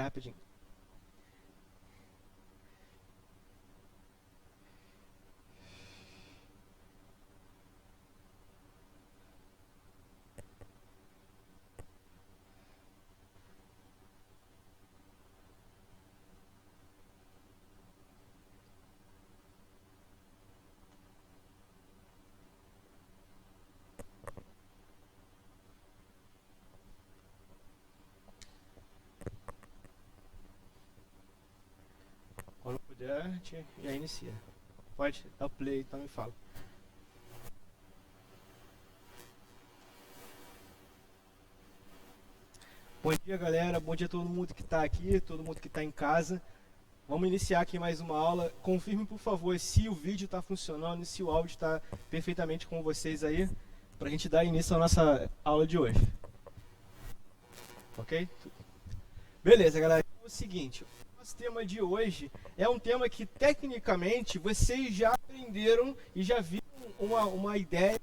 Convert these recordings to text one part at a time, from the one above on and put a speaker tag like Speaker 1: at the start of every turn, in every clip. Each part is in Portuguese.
Speaker 1: rapidinho. Quando puder, a gente já inicia. Pode dar o play, então me fala. Bom dia, galera. Bom dia a todo mundo que está aqui, todo mundo que está em casa. Vamos iniciar aqui mais uma aula. Confirme, por favor, se o vídeo está funcionando e se o áudio está perfeitamente com vocês aí, para a gente dar início à nossa aula de hoje. Ok? Beleza, galera. Então é o seguinte, o nosso tema de hoje é um tema que, tecnicamente, vocês já aprenderam e já viram uma ideia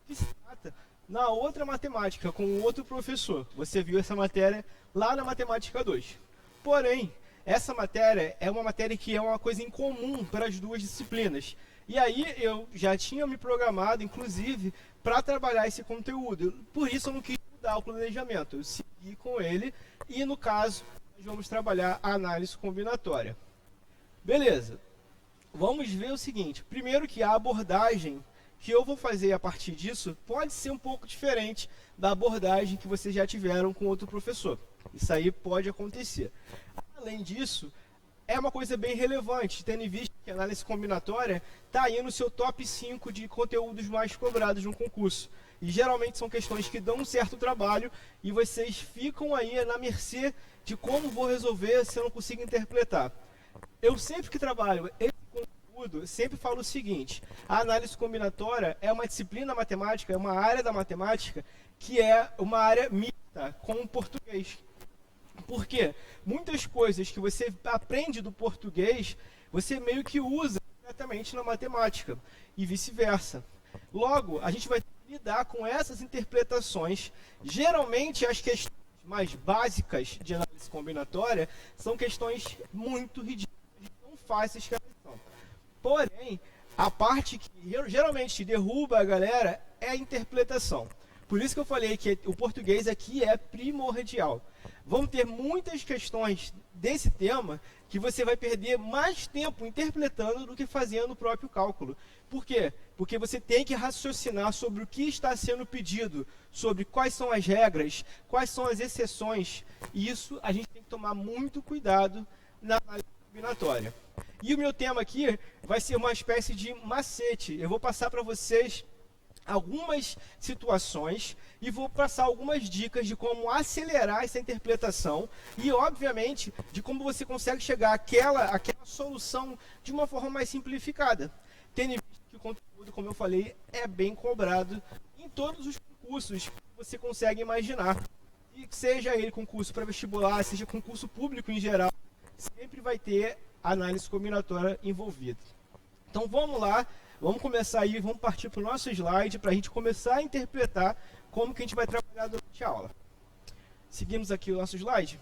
Speaker 1: que se trata na outra matemática, com outro professor. Você viu essa matéria lá na Matemática 2. Porém, essa matéria é uma matéria que é uma coisa incomum para as duas disciplinas. E aí eu já tinha me programado, inclusive, para trabalhar esse conteúdo. Por isso eu não quis mudar o planejamento. Eu segui com ele e, no caso, nós vamos trabalhar a análise combinatória. Beleza. Vamos ver o seguinte. Primeiro que a abordagem que eu vou fazer a partir disso pode ser um pouco diferente da abordagem que vocês já tiveram com outro professor. Isso aí pode acontecer. Além disso, é uma coisa bem relevante, tendo em vista que a análise combinatória está aí no seu top 5 de conteúdos mais cobrados no concurso. E geralmente são questões que dão um certo trabalho e vocês ficam aí na mercê de como vou resolver se eu não consigo interpretar. Eu sempre que trabalho esse conteúdo, sempre falo o seguinte: a análise combinatória é uma disciplina matemática, é uma área da matemática que é uma área mista com o português. Por quê? Muitas coisas que você aprende do português, você meio que usa diretamente na matemática e vice-versa. Logo, a gente vai lidar com essas interpretações. Geralmente, as questões mais básicas de análise combinatória são questões muito ridículas e tão fáceis que elas são. Porém, a parte que geralmente derruba a galera é a interpretação. Por isso que eu falei que o português aqui é primordial. Vão ter muitas questões desse tema que você vai perder mais tempo interpretando do que fazendo o próprio cálculo. Por quê? Porque você tem que raciocinar sobre o que está sendo pedido, sobre quais são as regras, quais são as exceções. E isso a gente tem que tomar muito cuidado na análise combinatória. E o meu tema aqui vai ser uma espécie de macete. Eu vou passar para vocês algumas situações e vou passar algumas dicas de como acelerar essa interpretação e, obviamente, de como você consegue chegar àquela solução de uma forma mais simplificada. Tendo em vista que o conteúdo, como eu falei, é bem cobrado em todos os concursos que você consegue imaginar. E seja ele concurso para vestibular, seja concurso público em geral, sempre vai ter análise combinatória envolvida. Então vamos lá. Vamos começar aí, vamos partir para o nosso slide para a gente começar a interpretar como que a gente vai trabalhar durante a aula. Seguimos aqui o nosso slide.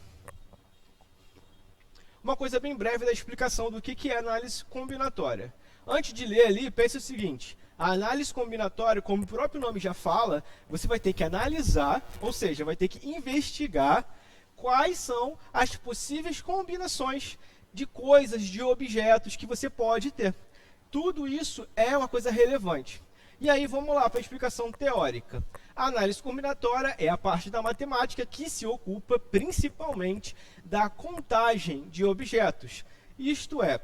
Speaker 1: Uma coisa bem breve da explicação do que é análise combinatória. Antes de ler ali, pense o seguinte: a análise combinatória, como o próprio nome já fala, você vai ter que analisar, ou seja, vai ter que investigar quais são as possíveis combinações de coisas, de objetos que você pode ter. Tudo isso é uma coisa relevante. E aí vamos lá para a explicação teórica. A análise combinatória é a parte da matemática que se ocupa principalmente da contagem de objetos. Isto é,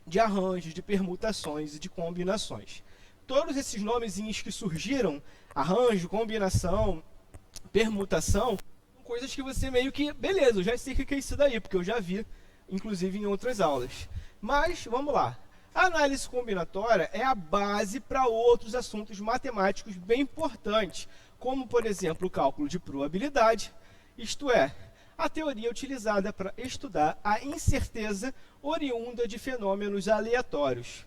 Speaker 1: de arranjos, de permutações e de combinações. Todos esses nomezinhos que surgiram, arranjo, combinação, permutação, são coisas que você meio que, beleza, eu já sei o que é isso daí, porque eu já vi, inclusive em outras aulas. Mas, vamos lá. A análise combinatória é a base para outros assuntos matemáticos bem importantes, como, por exemplo, o cálculo de probabilidade, isto é, a teoria utilizada para estudar a incerteza oriunda de fenômenos aleatórios.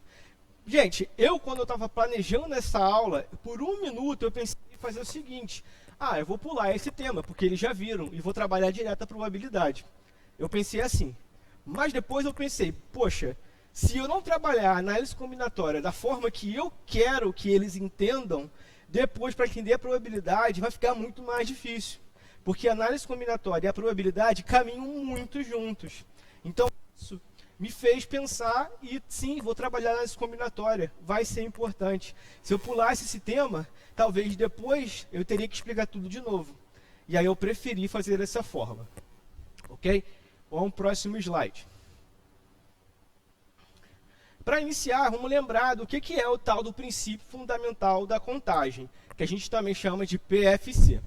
Speaker 1: Gente, quando eu estava planejando essa aula, por um minuto eu pensei em fazer o seguinte: eu vou pular esse tema, porque eles já viram, e vou trabalhar direto a probabilidade. Eu pensei assim. Mas depois eu pensei, poxa, se eu não trabalhar a análise combinatória da forma que eu quero que eles entendam, depois para entender a probabilidade vai ficar muito mais difícil. Porque a análise combinatória e a probabilidade caminham muito juntos. Então, isso me fez pensar e sim, vou trabalhar a análise combinatória, vai ser importante. Se eu pulasse esse tema, talvez depois eu teria que explicar tudo de novo. E aí eu preferi fazer dessa forma. Ok? Vamos ao próximo slide. Para iniciar, vamos lembrar do que é o tal do princípio fundamental da contagem, que a gente também chama de PFC.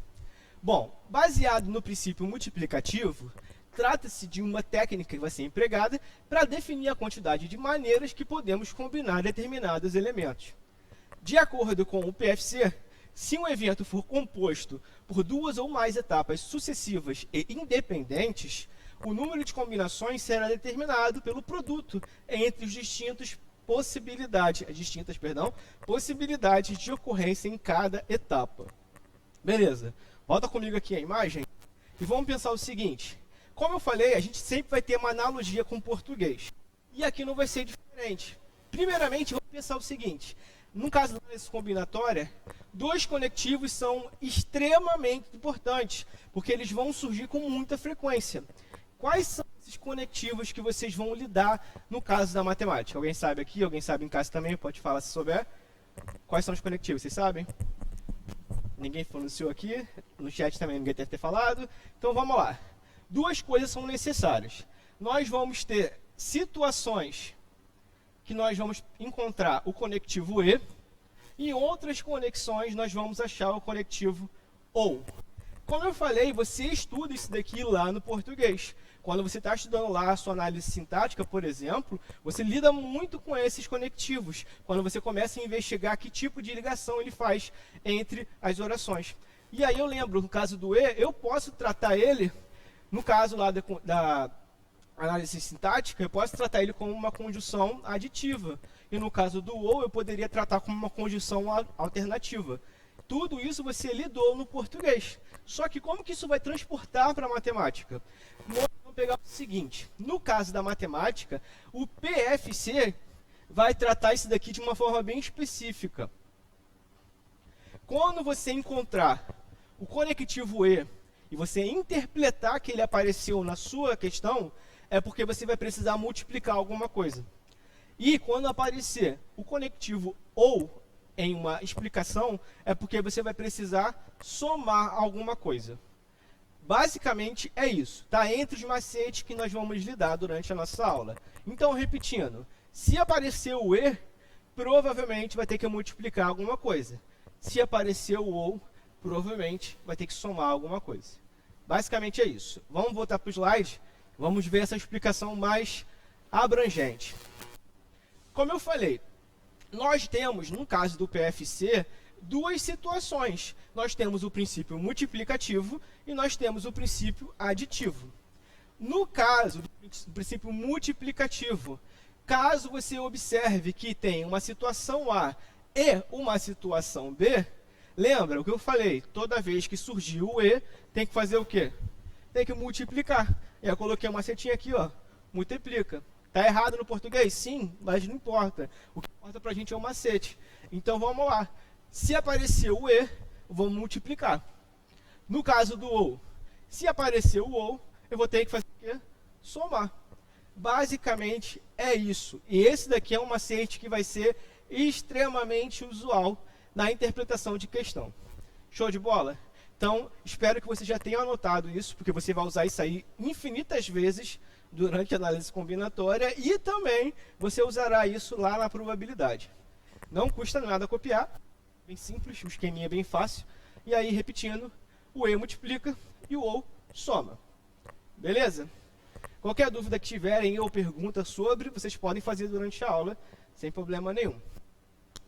Speaker 1: Bom, baseado no princípio multiplicativo, trata-se de uma técnica que vai ser empregada para definir a quantidade de maneiras que podemos combinar determinados elementos. De acordo com o PFC, se um evento for composto por duas ou mais etapas sucessivas e independentes, o número de combinações será determinado pelo produto entre as distintas possibilidades de ocorrência em cada etapa. Beleza, volta comigo aqui a imagem e vamos pensar o seguinte. Como eu falei, a gente sempre vai ter uma analogia com o português. E aqui não vai ser diferente. Primeiramente, vamos pensar o seguinte. No caso da análise combinatória, dois conectivos são extremamente importantes, porque eles vão surgir com muita frequência. Quais são esses conectivos que vocês vão lidar no caso da matemática? Alguém sabe aqui? Alguém sabe em casa também? Pode falar se souber. Quais são os conectivos? Vocês sabem? Ninguém pronunciou aqui. No chat também ninguém deve ter falado. Então vamos lá. Duas coisas são necessárias. Nós vamos ter situações que nós vamos encontrar o conectivo E, e em outras conexões nós vamos achar o conectivo OU. Como eu falei, você estuda isso daqui lá no português. Quando você está estudando lá a sua análise sintática, por exemplo, você lida muito com esses conectivos, quando você começa a investigar que tipo de ligação ele faz entre as orações. E aí eu lembro, no caso do E, eu posso tratar ele, no caso lá da análise sintática, eu posso tratar ele como uma conjunção aditiva. E no caso do OU, eu poderia tratar como uma conjunção alternativa. Tudo isso você lidou no português. Só que como que isso vai transportar para a matemática? Nós vamos pegar o seguinte. No caso da matemática, o PFC vai tratar isso daqui de uma forma bem específica. Quando você encontrar o conectivo E e você interpretar que ele apareceu na sua questão, é porque você vai precisar multiplicar alguma coisa. E quando aparecer o conectivo OU em uma explicação, é porque você vai precisar somar alguma coisa. Basicamente é isso. Está entre os macetes que nós vamos lidar durante a nossa aula. Então, repetindo, se aparecer o E, provavelmente vai ter que multiplicar alguma coisa. Se aparecer o OU, provavelmente vai ter que somar alguma coisa. Basicamente é isso. Vamos voltar para o slide. Vamos ver essa explicação mais abrangente. Como eu falei, nós temos, no caso do PFC, duas situações. Nós temos o princípio multiplicativo e nós temos o princípio aditivo. No caso do princípio multiplicativo, caso você observe que tem uma situação A e uma situação B, lembra o que eu falei? Toda vez que surgiu o E, tem que fazer o quê? Tem que multiplicar. Eu coloquei uma setinha aqui, ó, multiplica. Está errado no português? Sim, mas não importa. O que importa para a gente é o macete. Então vamos lá. Se aparecer o E, vamos multiplicar. No caso do OU, se aparecer o OU, eu vou ter que fazer o quê? Somar. Basicamente é isso. E esse daqui é um macete que vai ser extremamente usual na interpretação de questão. Show de bola? Então, espero que você já tenha anotado isso, porque você vai usar isso aí infinitas vezes durante a análise combinatória e também você usará isso lá na probabilidade. Não custa nada copiar, bem simples, o esqueminha é bem fácil. E aí, repetindo, o E multiplica e o OU soma. Beleza? Qualquer dúvida que tiverem ou pergunta sobre, vocês podem fazer durante a aula, sem problema nenhum.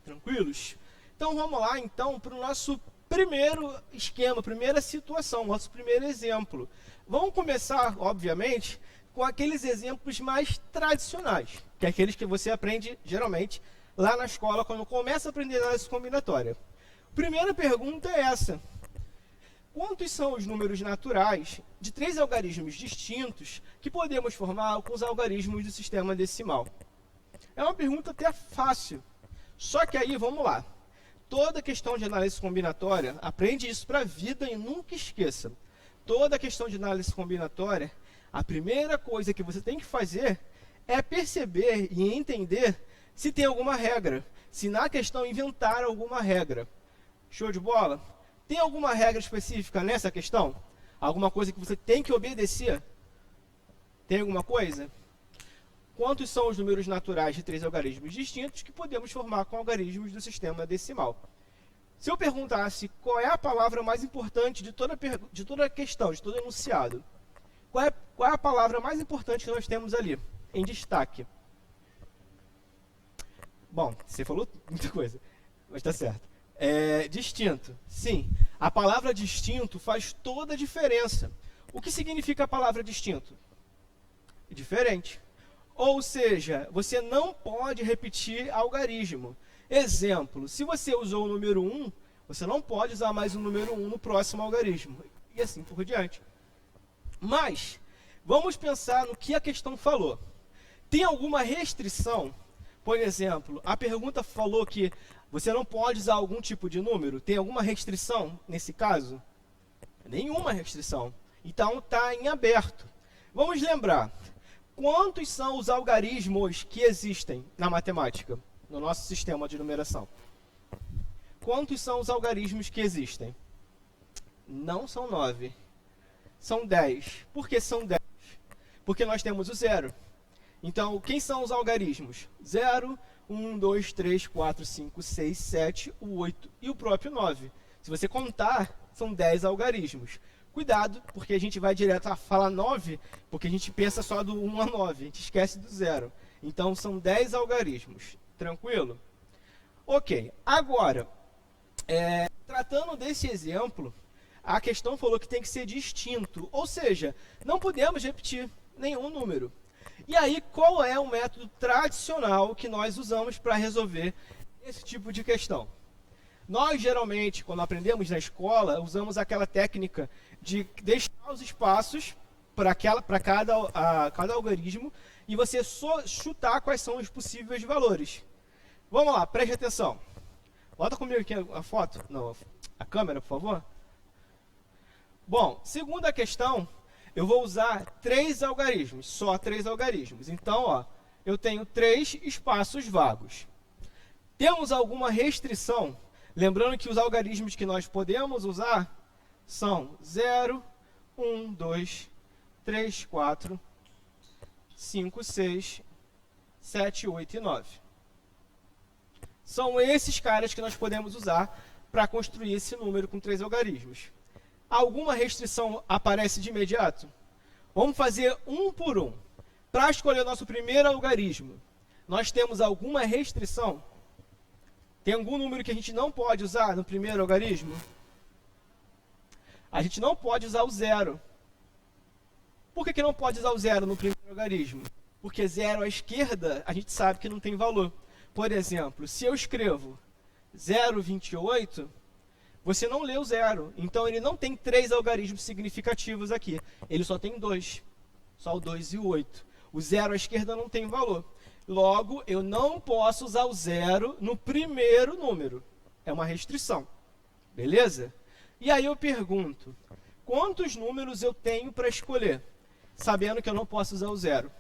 Speaker 1: Tranquilos? Então, vamos lá então para o nosso primeiro esquema, primeira situação, nosso primeiro exemplo. Vamos começar, obviamente, com aqueles exemplos mais tradicionais, que é aqueles que você aprende, geralmente, lá na escola, quando começa a aprender análise combinatória. Primeira pergunta é essa. quantos são os números naturais de 3 algarismos distintos que podemos formar com os algarismos do sistema decimal? É uma pergunta até fácil, só que aí, vamos lá. Toda questão de análise combinatória, aprende isso para a vida e nunca esqueça. Toda questão de análise combinatória, a primeira coisa que você tem que fazer é perceber e entender se tem alguma regra, se na questão inventaram alguma regra. Show de bola? Tem alguma regra específica nessa questão? Alguma coisa que você tem que obedecer? Tem alguma coisa? Quantos são os números naturais de 3 algarismos distintos que podemos formar com algarismos do sistema decimal? Se eu perguntasse qual é a palavra mais importante de toda a questão, de todo enunciado, qual é a palavra mais importante que nós temos ali, em destaque? Bom, você falou muita coisa, mas está certo. Distinto. Sim, a palavra distinto faz toda a diferença. O que significa a palavra distinto? Diferente. Ou seja, você não pode repetir algarismo. Exemplo, se você usou o número 1, você não pode usar mais o número 1 no próximo algarismo. E assim por diante. Mas, vamos pensar no que a questão falou. Tem alguma restrição? Por exemplo, a pergunta falou que você não pode usar algum tipo de número. Tem alguma restrição nesse caso? Nenhuma restrição. Então, está em aberto. Vamos lembrar. Quantos são os algarismos que existem na matemática, no nosso sistema de numeração? Quantos são os algarismos que existem? Não são 9. São 10. Por que são 10? Porque nós temos o zero. Então, quem são os algarismos? 0, 1, 2, 3, 4, 5, 6, 7, o 8 e o próprio 9. Se você contar, são 10 algarismos. Cuidado, porque a gente vai direto a falar 9, porque a gente pensa só do 1 a 9, a gente esquece do 0. Então, são 10 algarismos. Tranquilo? Ok. Agora, tratando desse exemplo, a questão falou que tem que ser distinto. Ou seja, não podemos repetir nenhum número. E aí, qual é o método tradicional que nós usamos para resolver esse tipo de questão? Nós, geralmente, quando aprendemos na escola, usamos aquela técnica de deixar os espaços para cada algarismo e você só chutar quais são os possíveis valores. Vamos lá, preste atenção. Bota comigo aqui a foto, não, a câmera, por favor. Bom, segundo a questão, eu vou usar 3 algarismos, só 3 algarismos. Então, ó, eu tenho 3 espaços vagos. Temos alguma restrição? Lembrando que os algarismos que nós podemos usar são 0, 1, 2, 3, 4, 5, 6, 7, 8 e 9. São esses caras que nós podemos usar para construir esse número com 3 algarismos. Alguma restrição aparece de imediato? Vamos fazer um por um. Para escolher o nosso primeiro algarismo, nós temos alguma restrição? Tem algum número que a gente não pode usar no primeiro algarismo? A gente não pode usar o 0. Por que não pode usar o 0 no primeiro algarismo? Porque 0 à esquerda, a gente sabe que não tem valor. Por exemplo, se eu escrevo 0,28, você não lê o 0. Então, ele não tem 3 algarismos significativos aqui. Ele só tem 2. Só o 2 e o 8. O 0 à esquerda não tem valor. Logo, eu não posso usar o 0 no primeiro número. É uma restrição. Beleza? E aí eu pergunto, quantos números eu tenho para escolher? Sabendo que eu não posso usar o 0.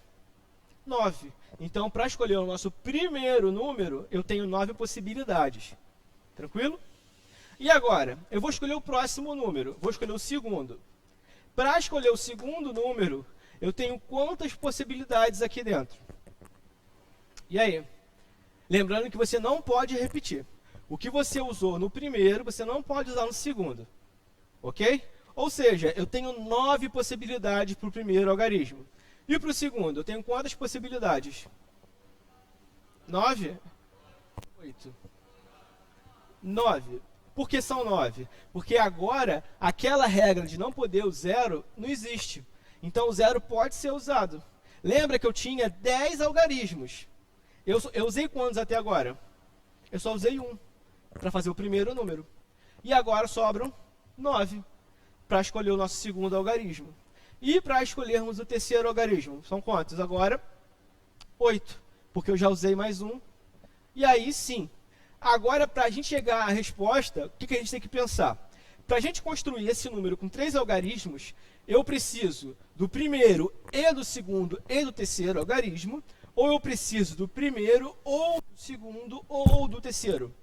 Speaker 1: 9. Então, para escolher o nosso primeiro número, eu tenho 9 possibilidades. Tranquilo? E agora, eu vou escolher o próximo número. Vou escolher o segundo. Para escolher o segundo número, eu tenho quantas possibilidades aqui dentro? E aí? Lembrando que você não pode repetir. O que você usou no primeiro, você não pode usar no segundo. Ok? Ou seja, eu tenho 9 possibilidades para o primeiro algarismo. E para o segundo, eu tenho quantas possibilidades? 9? 8. 9. Por que são 9? Porque agora, aquela regra de não poder o 0 não existe. Então, o 0 pode ser usado. Lembra que eu tinha 10 algarismos. Eu usei quantos até agora? Eu só usei um para fazer o primeiro número. E agora sobram 9. para escolher o nosso segundo algarismo. E para escolhermos o terceiro algarismo, são quantos agora? 8, porque eu já usei mais um. E aí sim, agora para a gente chegar à resposta, o que a gente tem que pensar? Para a gente construir esse número com 3 algarismos, eu preciso do primeiro e do segundo e do terceiro algarismo, ou eu preciso do primeiro, ou do segundo, ou do terceiro.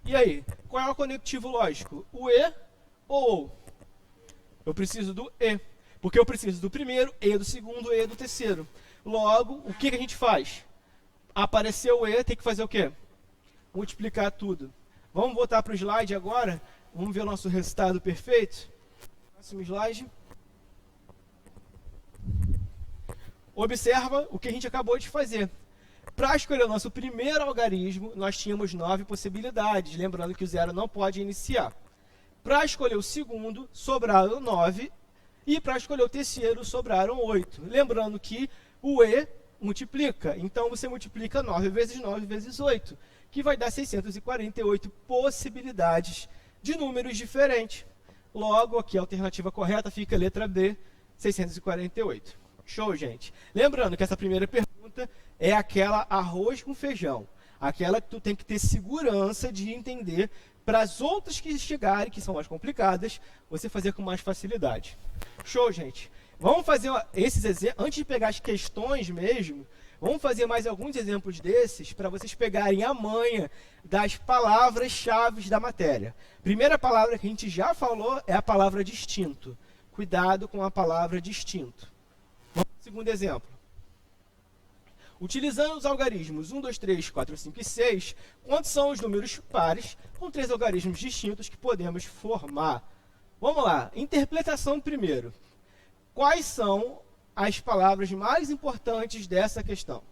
Speaker 1: E aí, qual é o conectivo lógico? O e ou o? Eu preciso do e, porque eu preciso do primeiro, e do segundo, e do terceiro. Logo, o que a gente faz? Apareceu o e, tem que fazer o quê? Multiplicar tudo. Vamos voltar para o slide agora. Vamos ver o nosso resultado perfeito. Próximo slide. Observa o que a gente acabou de fazer. Para escolher o nosso primeiro algarismo, nós tínhamos 9 possibilidades. Lembrando que o zero não pode iniciar. Para escolher o segundo, sobraram 9. E para escolher o terceiro, sobraram 8. Lembrando que o e multiplica. Então, você multiplica 9 vezes 9 vezes 8, que vai dar 648 possibilidades de números diferentes. Logo, aqui a alternativa correta fica a letra B, 648. Show, gente? Lembrando que essa primeira pergunta é aquela arroz com feijão. Aquela que tu tem que ter segurança de entender para as outras que chegarem, que são mais complicadas, você fazer com mais facilidade. Show, gente? Vamos fazer esses exemplos, antes de pegar as questões mesmo, vamos fazer mais alguns exemplos desses para vocês pegarem a manha das palavras-chave da matéria. Primeira palavra que a gente já falou é a palavra distinto. Cuidado com a palavra distinto. Vamos ao segundo exemplo. Utilizando os algarismos 1, 2, 3, 4, 5 e 6, quantos são os números pares com 3 algarismos distintos que podemos formar? Vamos lá, interpretação primeiro. Quais são as palavras mais importantes dessa questão?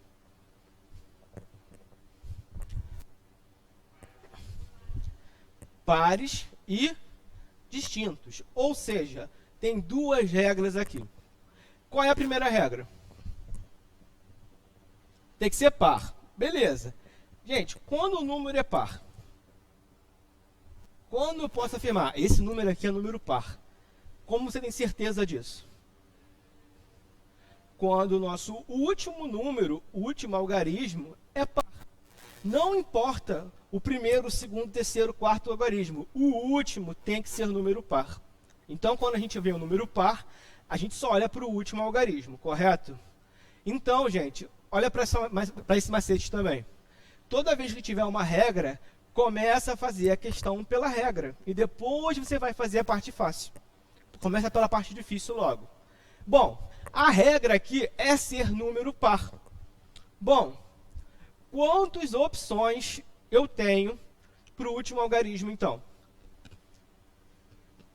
Speaker 1: Pares e distintos. Ou seja, tem 2 regras aqui. Qual é a primeira regra? Tem que ser par. Beleza. Gente, quando o número é par? Quando eu posso afirmar, esse número aqui é número par? Como você tem certeza disso? Quando o nosso último número, o último algarismo, é par. Não importa o primeiro, o segundo, o terceiro, o quarto algarismo. O último tem que ser número par. Então, quando a gente vê o número par, a gente só olha para o último algarismo, correto? Então, gente, olha para esse macete também. Toda vez que tiver uma regra, começa a fazer a questão pela regra. E depois você vai fazer a parte fácil. Começa pela parte difícil logo. Bom, a regra aqui é ser número par. Bom, quantas opções eu tenho para o último algarismo, então?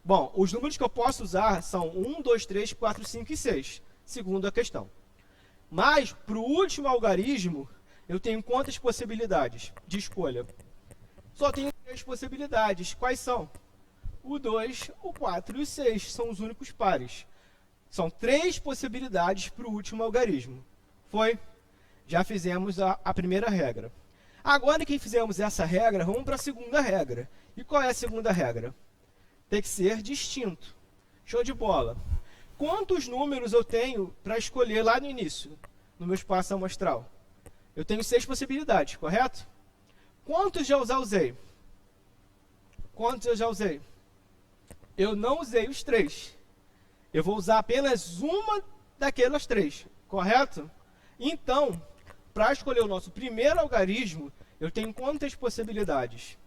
Speaker 1: Bom, os números que eu posso usar são 1, 2, 3, 4, 5 e 6, segundo a questão. Mas, para o último algarismo, eu tenho quantas possibilidades de escolha? Só tenho 3 possibilidades. Quais são? O 2, o 4 e o 6 são os únicos pares. São 3 possibilidades para o último algarismo. Foi? Já fizemos a primeira regra. Agora que fizemos essa regra, vamos para a segunda regra. E qual é a segunda regra? Tem que ser distinto. Show de bola. Quantos números eu tenho para escolher lá no início, no meu espaço amostral? Eu tenho 6 possibilidades, correto? Quantos já usei? Quantos eu já usei? Eu não usei os 3. Eu vou usar apenas uma daquelas 3, correto? Então, para escolher o nosso primeiro algarismo, eu tenho quantas possibilidades?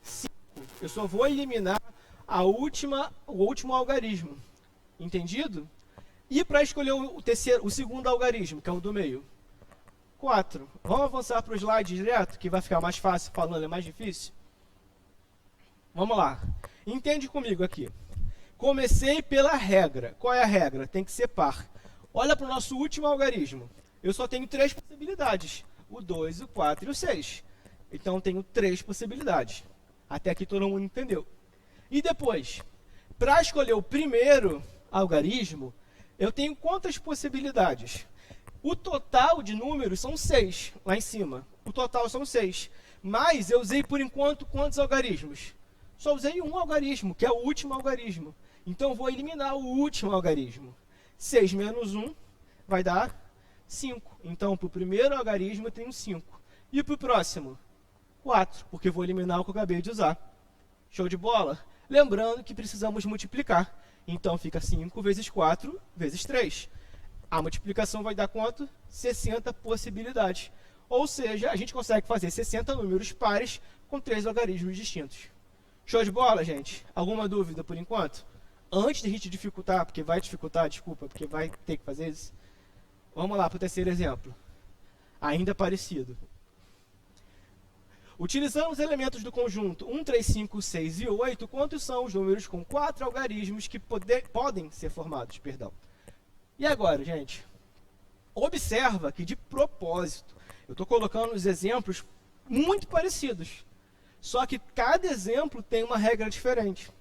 Speaker 1: 5. Eu só vou eliminar o último algarismo. Entendido? E para escolher o segundo algarismo, que é o do meio? 4. Vamos avançar para o slide direto, que vai ficar mais fácil falando, é mais difícil? Vamos lá. Entende comigo aqui. Comecei pela regra. Qual é a regra? Tem que ser par. Olha para o nosso último algarismo. Eu só tenho 3 possibilidades. O 2, o 4 e o 6. Então, tenho 3 possibilidades. Até aqui todo mundo entendeu. E depois, para escolher o primeiro algarismo, eu tenho quantas possibilidades? O total de números são 6, lá em cima. O total são 6. Mas eu usei, por enquanto, quantos algarismos? Só usei um algarismo, que é o último algarismo. Então, eu vou eliminar o último algarismo. 6 menos 1 vai dar 5. Então, para o primeiro algarismo, eu tenho 5. E para o próximo? 4, porque eu vou eliminar o que eu acabei de usar. Show de bola? Lembrando que precisamos multiplicar. Então, fica 5 vezes 4 vezes 3. A multiplicação vai dar quanto? 60 possibilidades. Ou seja, a gente consegue fazer 60 números pares com 3 algarismos distintos. Show de bola, gente? Alguma dúvida por enquanto? Antes de a gente dificultar, porque vai dificultar, desculpa, porque vai ter que fazer isso. Vamos lá para o terceiro exemplo. Ainda parecido. Utilizando os elementos do conjunto 1, 3, 5, 6 e 8, quantos são os números com 4 algarismos que podem ser formados? Perdão. E agora, gente? Observa que, de propósito, eu estou colocando os exemplos muito parecidos. Só que cada exemplo tem uma regra diferente.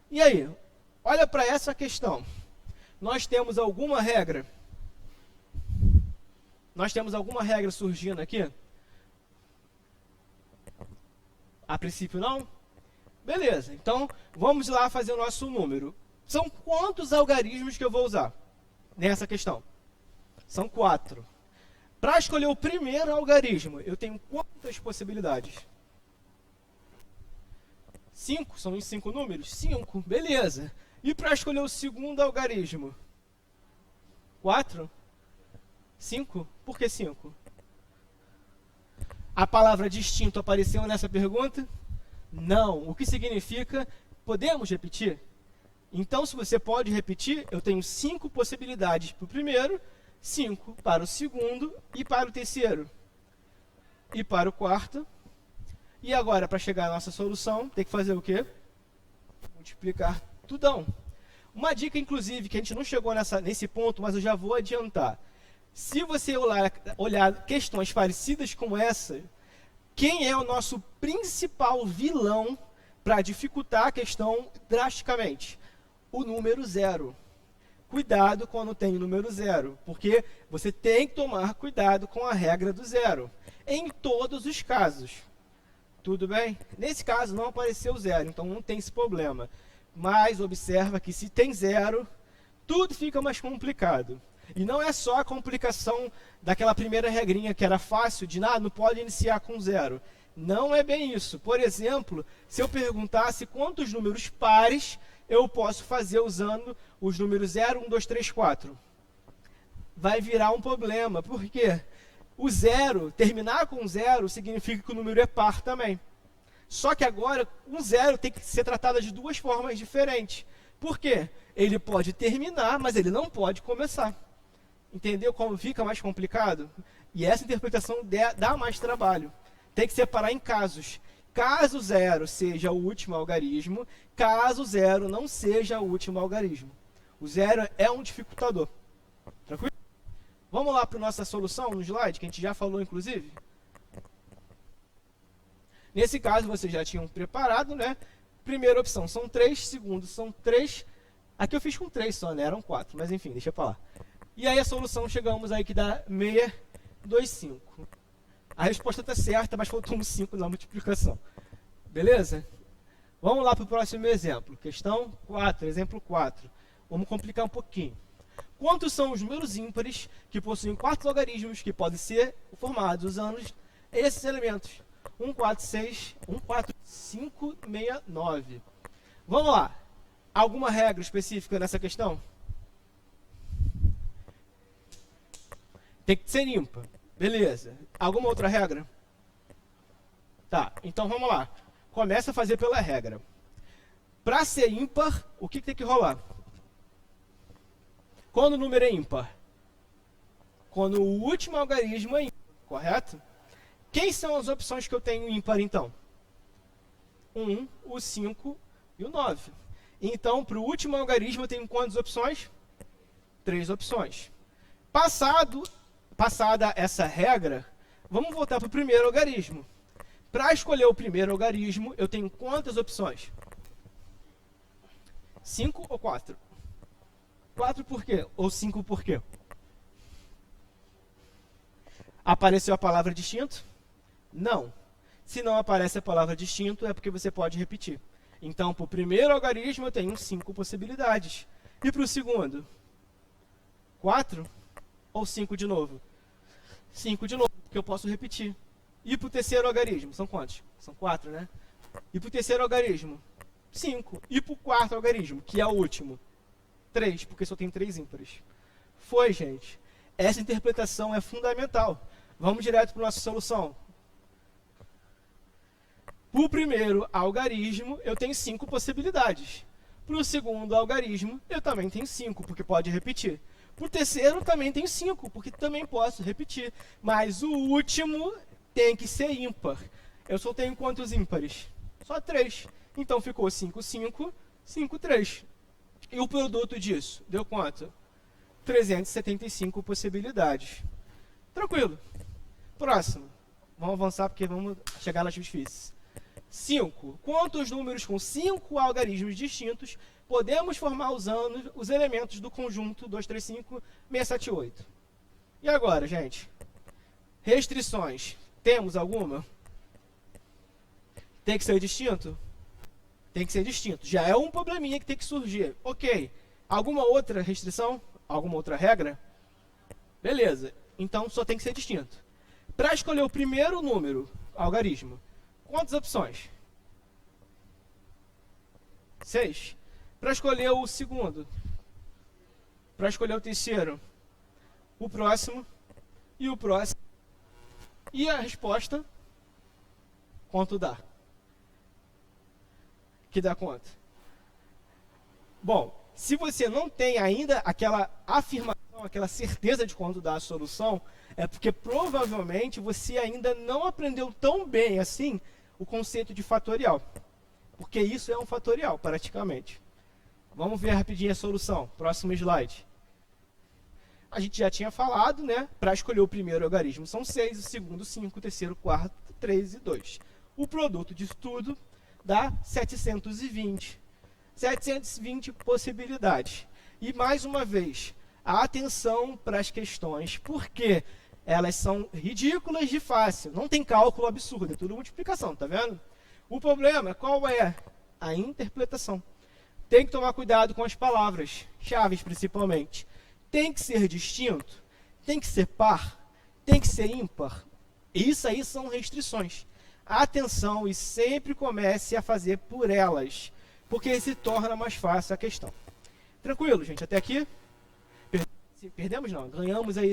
Speaker 1: E aí? Olha para essa questão. Nós temos alguma regra? Nós temos alguma regra surgindo aqui? A princípio não? Beleza, então vamos lá fazer o nosso número. São quantos algarismos que eu vou usar nessa questão? São 4. Para escolher o primeiro algarismo, eu tenho quantas possibilidades? 5, são os 5 números? 5, beleza. E para escolher o segundo algarismo? 4? 5? Por que 5? A palavra distinto apareceu nessa pergunta? Não. O que significa? Podemos repetir? Então, se você pode repetir, eu tenho 5 possibilidades para o primeiro, 5 para o segundo e para o terceiro. E para o quarto. E agora, para chegar à nossa solução, tem que fazer o quê? Multiplicar tudão. Uma dica, inclusive, que a gente não chegou nesse ponto, mas eu já vou adiantar. Se você olhar questões parecidas com essa, quem é o nosso principal vilão para dificultar a questão drasticamente? O número 0. Cuidado quando tem o número 0, porque você tem que tomar cuidado com a regra do 0, em todos os casos. Tudo bem? Nesse caso não apareceu 0, então não tem esse problema. Mas observa que se tem 0, tudo fica mais complicado. E não é só a complicação daquela primeira regrinha que era fácil, de não pode iniciar com 0. Não é bem isso. Por exemplo, se eu perguntasse quantos números pares eu posso fazer usando os números 0, 1, 2, 3, 4. Vai virar um problema. Por quê? O 0, terminar com 0, significa que o número é par também. Só que agora, o 0 tem que ser tratado de duas formas diferentes. Por quê? Ele pode terminar, mas ele não pode começar. Entendeu como fica mais complicado? E essa interpretação dá mais trabalho. Tem que separar em casos. Caso 0 seja o último algarismo, caso 0 não seja o último algarismo. O 0 é um dificultador. Tranquilo? Vamos lá para a nossa solução no slide, que a gente já falou, inclusive. Nesse caso, vocês já tinham preparado, né? Primeira opção são 3, segundo são 3. Aqui eu fiz com 3 só, né? Eram 4, mas enfim, deixa para lá. E aí a solução, chegamos aí que dá 625. A resposta está certa, mas faltou um 5 na multiplicação. Beleza? Vamos lá para o próximo exemplo. Questão 4, exemplo 4. Vamos complicar um pouquinho. Quantos são os números ímpares que possuem 4 logaritmos que podem ser formados usando esses elementos? 1, 4, 6, 1, 4, 5, 6, 9. Vamos lá. Alguma regra específica nessa questão? Tem que ser ímpar. Beleza. Alguma outra regra? Tá, então vamos lá. Começa a fazer pela regra. Para ser ímpar, o que tem que rolar? Quando o número é ímpar? Quando o último algarismo é ímpar, correto? Quem são as opções que eu tenho ímpar, então? 1, o 5 e o 9. Então, para o último algarismo, eu tenho quantas opções? 3 opções. Passada essa regra, vamos voltar para o primeiro algarismo. Para escolher o primeiro algarismo, eu tenho quantas opções? 5 ou 4? 4 por quê? Ou 5 por quê? Apareceu a palavra distinto? Não. Se não aparece a palavra distinto, é porque você pode repetir. Então, para o primeiro algarismo, eu tenho 5 possibilidades. E para o segundo? 4 ou 5 de novo? 5 de novo, porque eu posso repetir. E para o terceiro algarismo? São quantos? São 4, né? E para o terceiro algarismo? 5. E para o quarto algarismo, que é o último? 3, porque só tem 3 ímpares. Foi, gente. Essa interpretação é fundamental. Vamos direto para a nossa solução. Para o primeiro algarismo, eu tenho 5 possibilidades. Para o segundo algarismo, eu também tenho 5, porque pode repetir. Para o terceiro, também tenho 5, porque também posso repetir. Mas o último tem que ser ímpar. Eu só tenho quantos ímpares? Só 3. Então ficou 5, 5, 5, 3. E o produto disso deu quanto? 375 possibilidades. Tranquilo. Próximo. Vamos avançar porque vamos chegar nas difíceis. 5. Quantos números com 5 algarismos distintos podemos formar usando os elementos do conjunto 2, 3, 5, 6, 7, 8? E agora, gente? Restrições. Temos alguma? Tem que ser distinto? Tem que ser distinto. Já é um probleminha que tem que surgir. Ok. Alguma outra restrição? Alguma outra regra? Beleza. Então só tem que ser distinto. Para escolher o primeiro número, algarismo, quantas opções? 6. Para escolher o segundo? Para escolher o terceiro? O próximo? E o próximo? E a resposta? Quanto dá? Que dá quanto? Bom, se você não tem ainda aquela afirmação, aquela certeza de quanto dá a solução, é porque provavelmente você ainda não aprendeu tão bem assim o conceito de fatorial. Porque isso é um fatorial, praticamente. Vamos ver rapidinho a solução. Próximo slide. A gente já tinha falado, né? Para escolher o primeiro algarismo são 6, o segundo 5, o terceiro 4, 3 e 2. O produto disso tudo dá 720. 720 possibilidades. E mais uma vez, atenção para as questões, porque elas são ridículas de fácil. Não tem cálculo absurdo, é tudo multiplicação, tá vendo? O problema, qual é? A interpretação. Tem que tomar cuidado com as palavras, chaves principalmente. Tem que ser distinto, tem que ser par, tem que ser ímpar. Isso aí são restrições. Atenção e sempre comece a fazer por elas, porque se torna mais fácil a questão. Tranquilo, gente? Até aqui? Perdemos não, ganhamos aí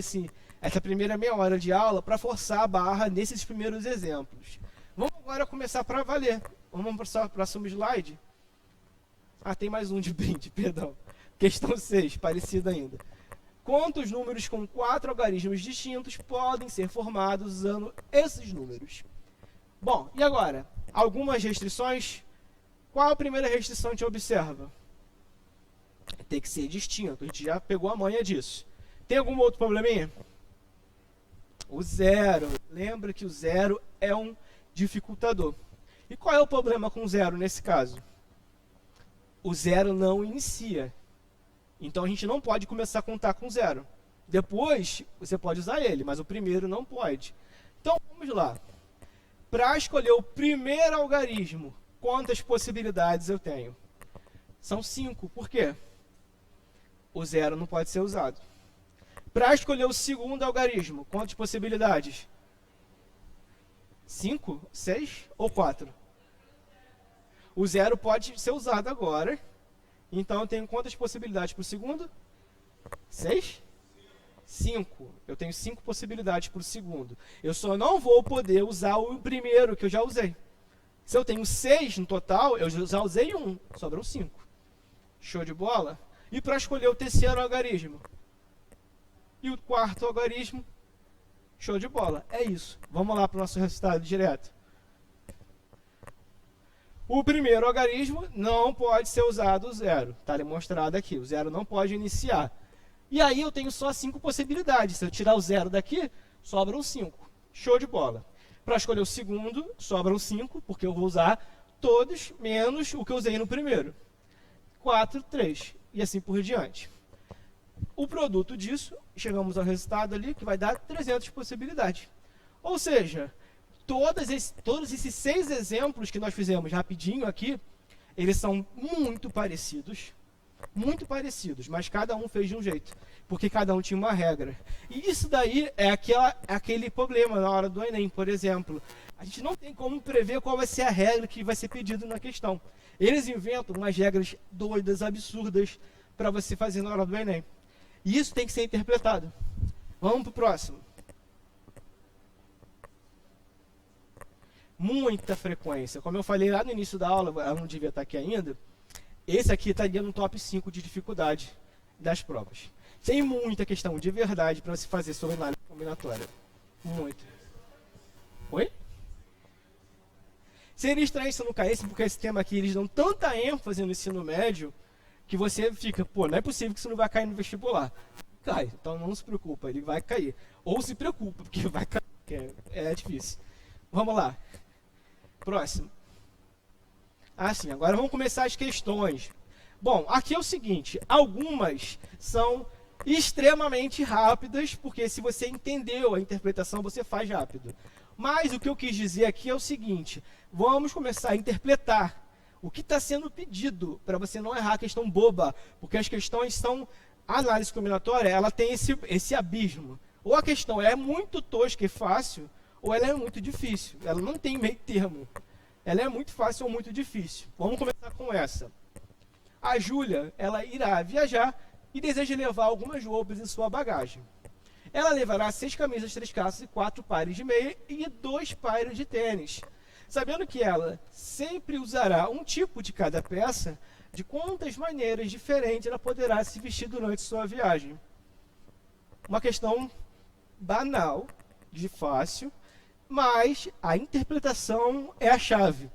Speaker 1: essa primeira meia hora de aula para forçar a barra nesses primeiros exemplos. Vamos agora começar para valer. Vamos para o próximo slide. Ah, tem mais um de brinde, perdão. Questão 6, parecida ainda. Quantos números com 4 algarismos distintos podem ser formados usando esses números? Bom, e agora? Algumas restrições. Qual a primeira restrição que a gente observa? Tem que ser distinto. A gente já pegou a manha disso. Tem algum outro probleminha? O zero. Lembra que o zero é um dificultador. E qual é o problema com o zero nesse caso? O zero não inicia. Então a gente não pode começar a contar com zero. Depois você pode usar ele, mas o primeiro não pode. Então vamos lá. Para escolher o primeiro algarismo, quantas possibilidades eu tenho? São 5. Por quê? O zero não pode ser usado. Para escolher o segundo algarismo, quantas possibilidades? 5, 6 ou 4? O zero pode ser usado agora. Então eu tenho quantas possibilidades para o segundo? 6? 5. Eu tenho 5 possibilidades para o segundo. Eu só não vou poder usar o primeiro que eu já usei. Se eu tenho 6 no total, eu já usei 1. Sobram 5. Show de bola? E para escolher o terceiro algarismo? E o quarto algarismo? Show de bola. É isso. Vamos lá para o nosso resultado direto. O primeiro algarismo não pode ser usado o zero. Está demonstrado aqui. O zero não pode iniciar. E aí eu tenho só 5 possibilidades. Se eu tirar o zero daqui, sobram 5. Show de bola. Para escolher o segundo, sobram 5, porque eu vou usar todos, menos o que eu usei no primeiro. 4, 3. E assim por diante. O produto disso, chegamos ao resultado ali, que vai dar 300 possibilidades. Ou seja, todos esses 6 exemplos que nós fizemos rapidinho aqui, eles são muito parecidos, mas cada um fez de um jeito, porque cada um tinha uma regra. E isso daí é aquele problema na hora do Enem, por exemplo. A gente não tem como prever qual vai ser a regra que vai ser pedida na questão. Eles inventam umas regras doidas, absurdas, para você fazer na hora do Enem. E isso tem que ser interpretado. Vamos para o próximo. Muita frequência. Como eu falei lá no início da aula, ela não devia estar aqui ainda, esse aqui estaria no top 5 de dificuldade das provas. Tem muita questão de verdade para você fazer sobre análise combinatória. Muito. Oi? Seria estranho se não caísse, porque esse tema aqui, eles dão tanta ênfase no ensino médio, que você fica, pô, não é possível que isso não vai cair no vestibular. Cai, então não se preocupa, ele vai cair. Ou se preocupa, porque vai cair, porque é difícil. Vamos lá. Próximo. Sim, agora vamos começar as questões. Bom, aqui é o seguinte, algumas são extremamente rápidas, porque se você entendeu a interpretação, você faz rápido. Mas o que eu quis dizer aqui é o seguinte, vamos começar a interpretar o que está sendo pedido, para você não errar a questão boba, porque as questões são, a análise combinatória, ela tem esse abismo. Ou a questão é muito tosca e fácil, ou ela é muito difícil, ela não tem meio termo. Ela é muito fácil ou muito difícil. Vamos começar com essa. A Júlia, ela irá viajar e deseja levar algumas roupas em sua bagagem. Ela levará 6 camisas, 3 calças e 4 pares de meia e 2 pares de tênis. Sabendo que ela sempre usará um tipo de cada peça, de quantas maneiras diferentes ela poderá se vestir durante sua viagem. Uma questão banal, de fácil, mas a interpretação é a chave.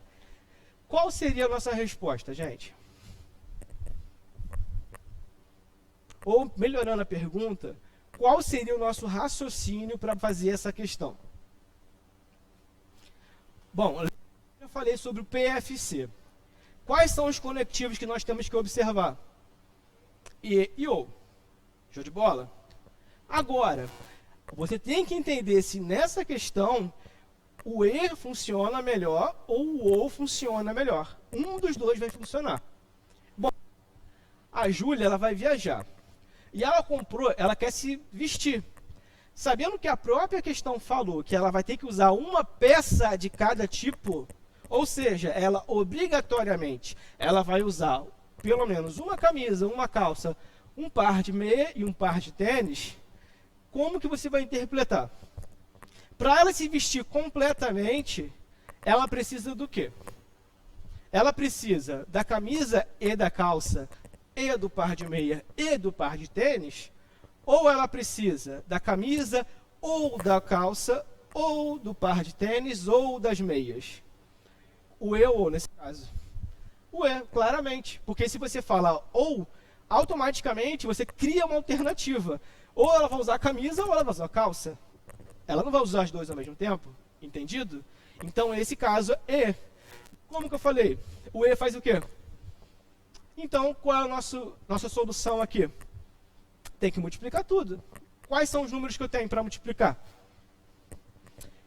Speaker 1: Qual seria a nossa resposta, gente? Ou, melhorando a pergunta, qual seria o nosso raciocínio para fazer essa questão? Bom, eu falei sobre o PFC. Quais são os conectivos que nós temos que observar? E ou. Show de bola? Agora, você tem que entender se nessa questão o E funciona melhor ou o funciona melhor. Um dos dois vai funcionar. Bom, a Júlia, ela vai viajar. E ela quer se vestir. Sabendo que a própria questão falou que ela vai ter que usar uma peça de cada tipo, ou seja, ela obrigatoriamente, ela vai usar pelo menos uma camisa, uma calça, um par de meia e um par de tênis, como que você vai interpretar? Para ela se vestir completamente, ela precisa do quê? Ela precisa da camisa e da calça, e do par de meia e do par de tênis, ou ela precisa da camisa, ou da calça, ou do par de tênis, ou das meias? O E ou, nesse caso. O E, claramente. Porque se você fala ou, automaticamente você cria uma alternativa. Ou ela vai usar a camisa, ou ela vai usar a calça. Ela não vai usar as duas ao mesmo tempo. Entendido? Então, nesse caso, E. Como que eu falei? O E faz o quê? Então, qual é a nossa solução aqui? Tem que multiplicar tudo. Quais são os números que eu tenho para multiplicar?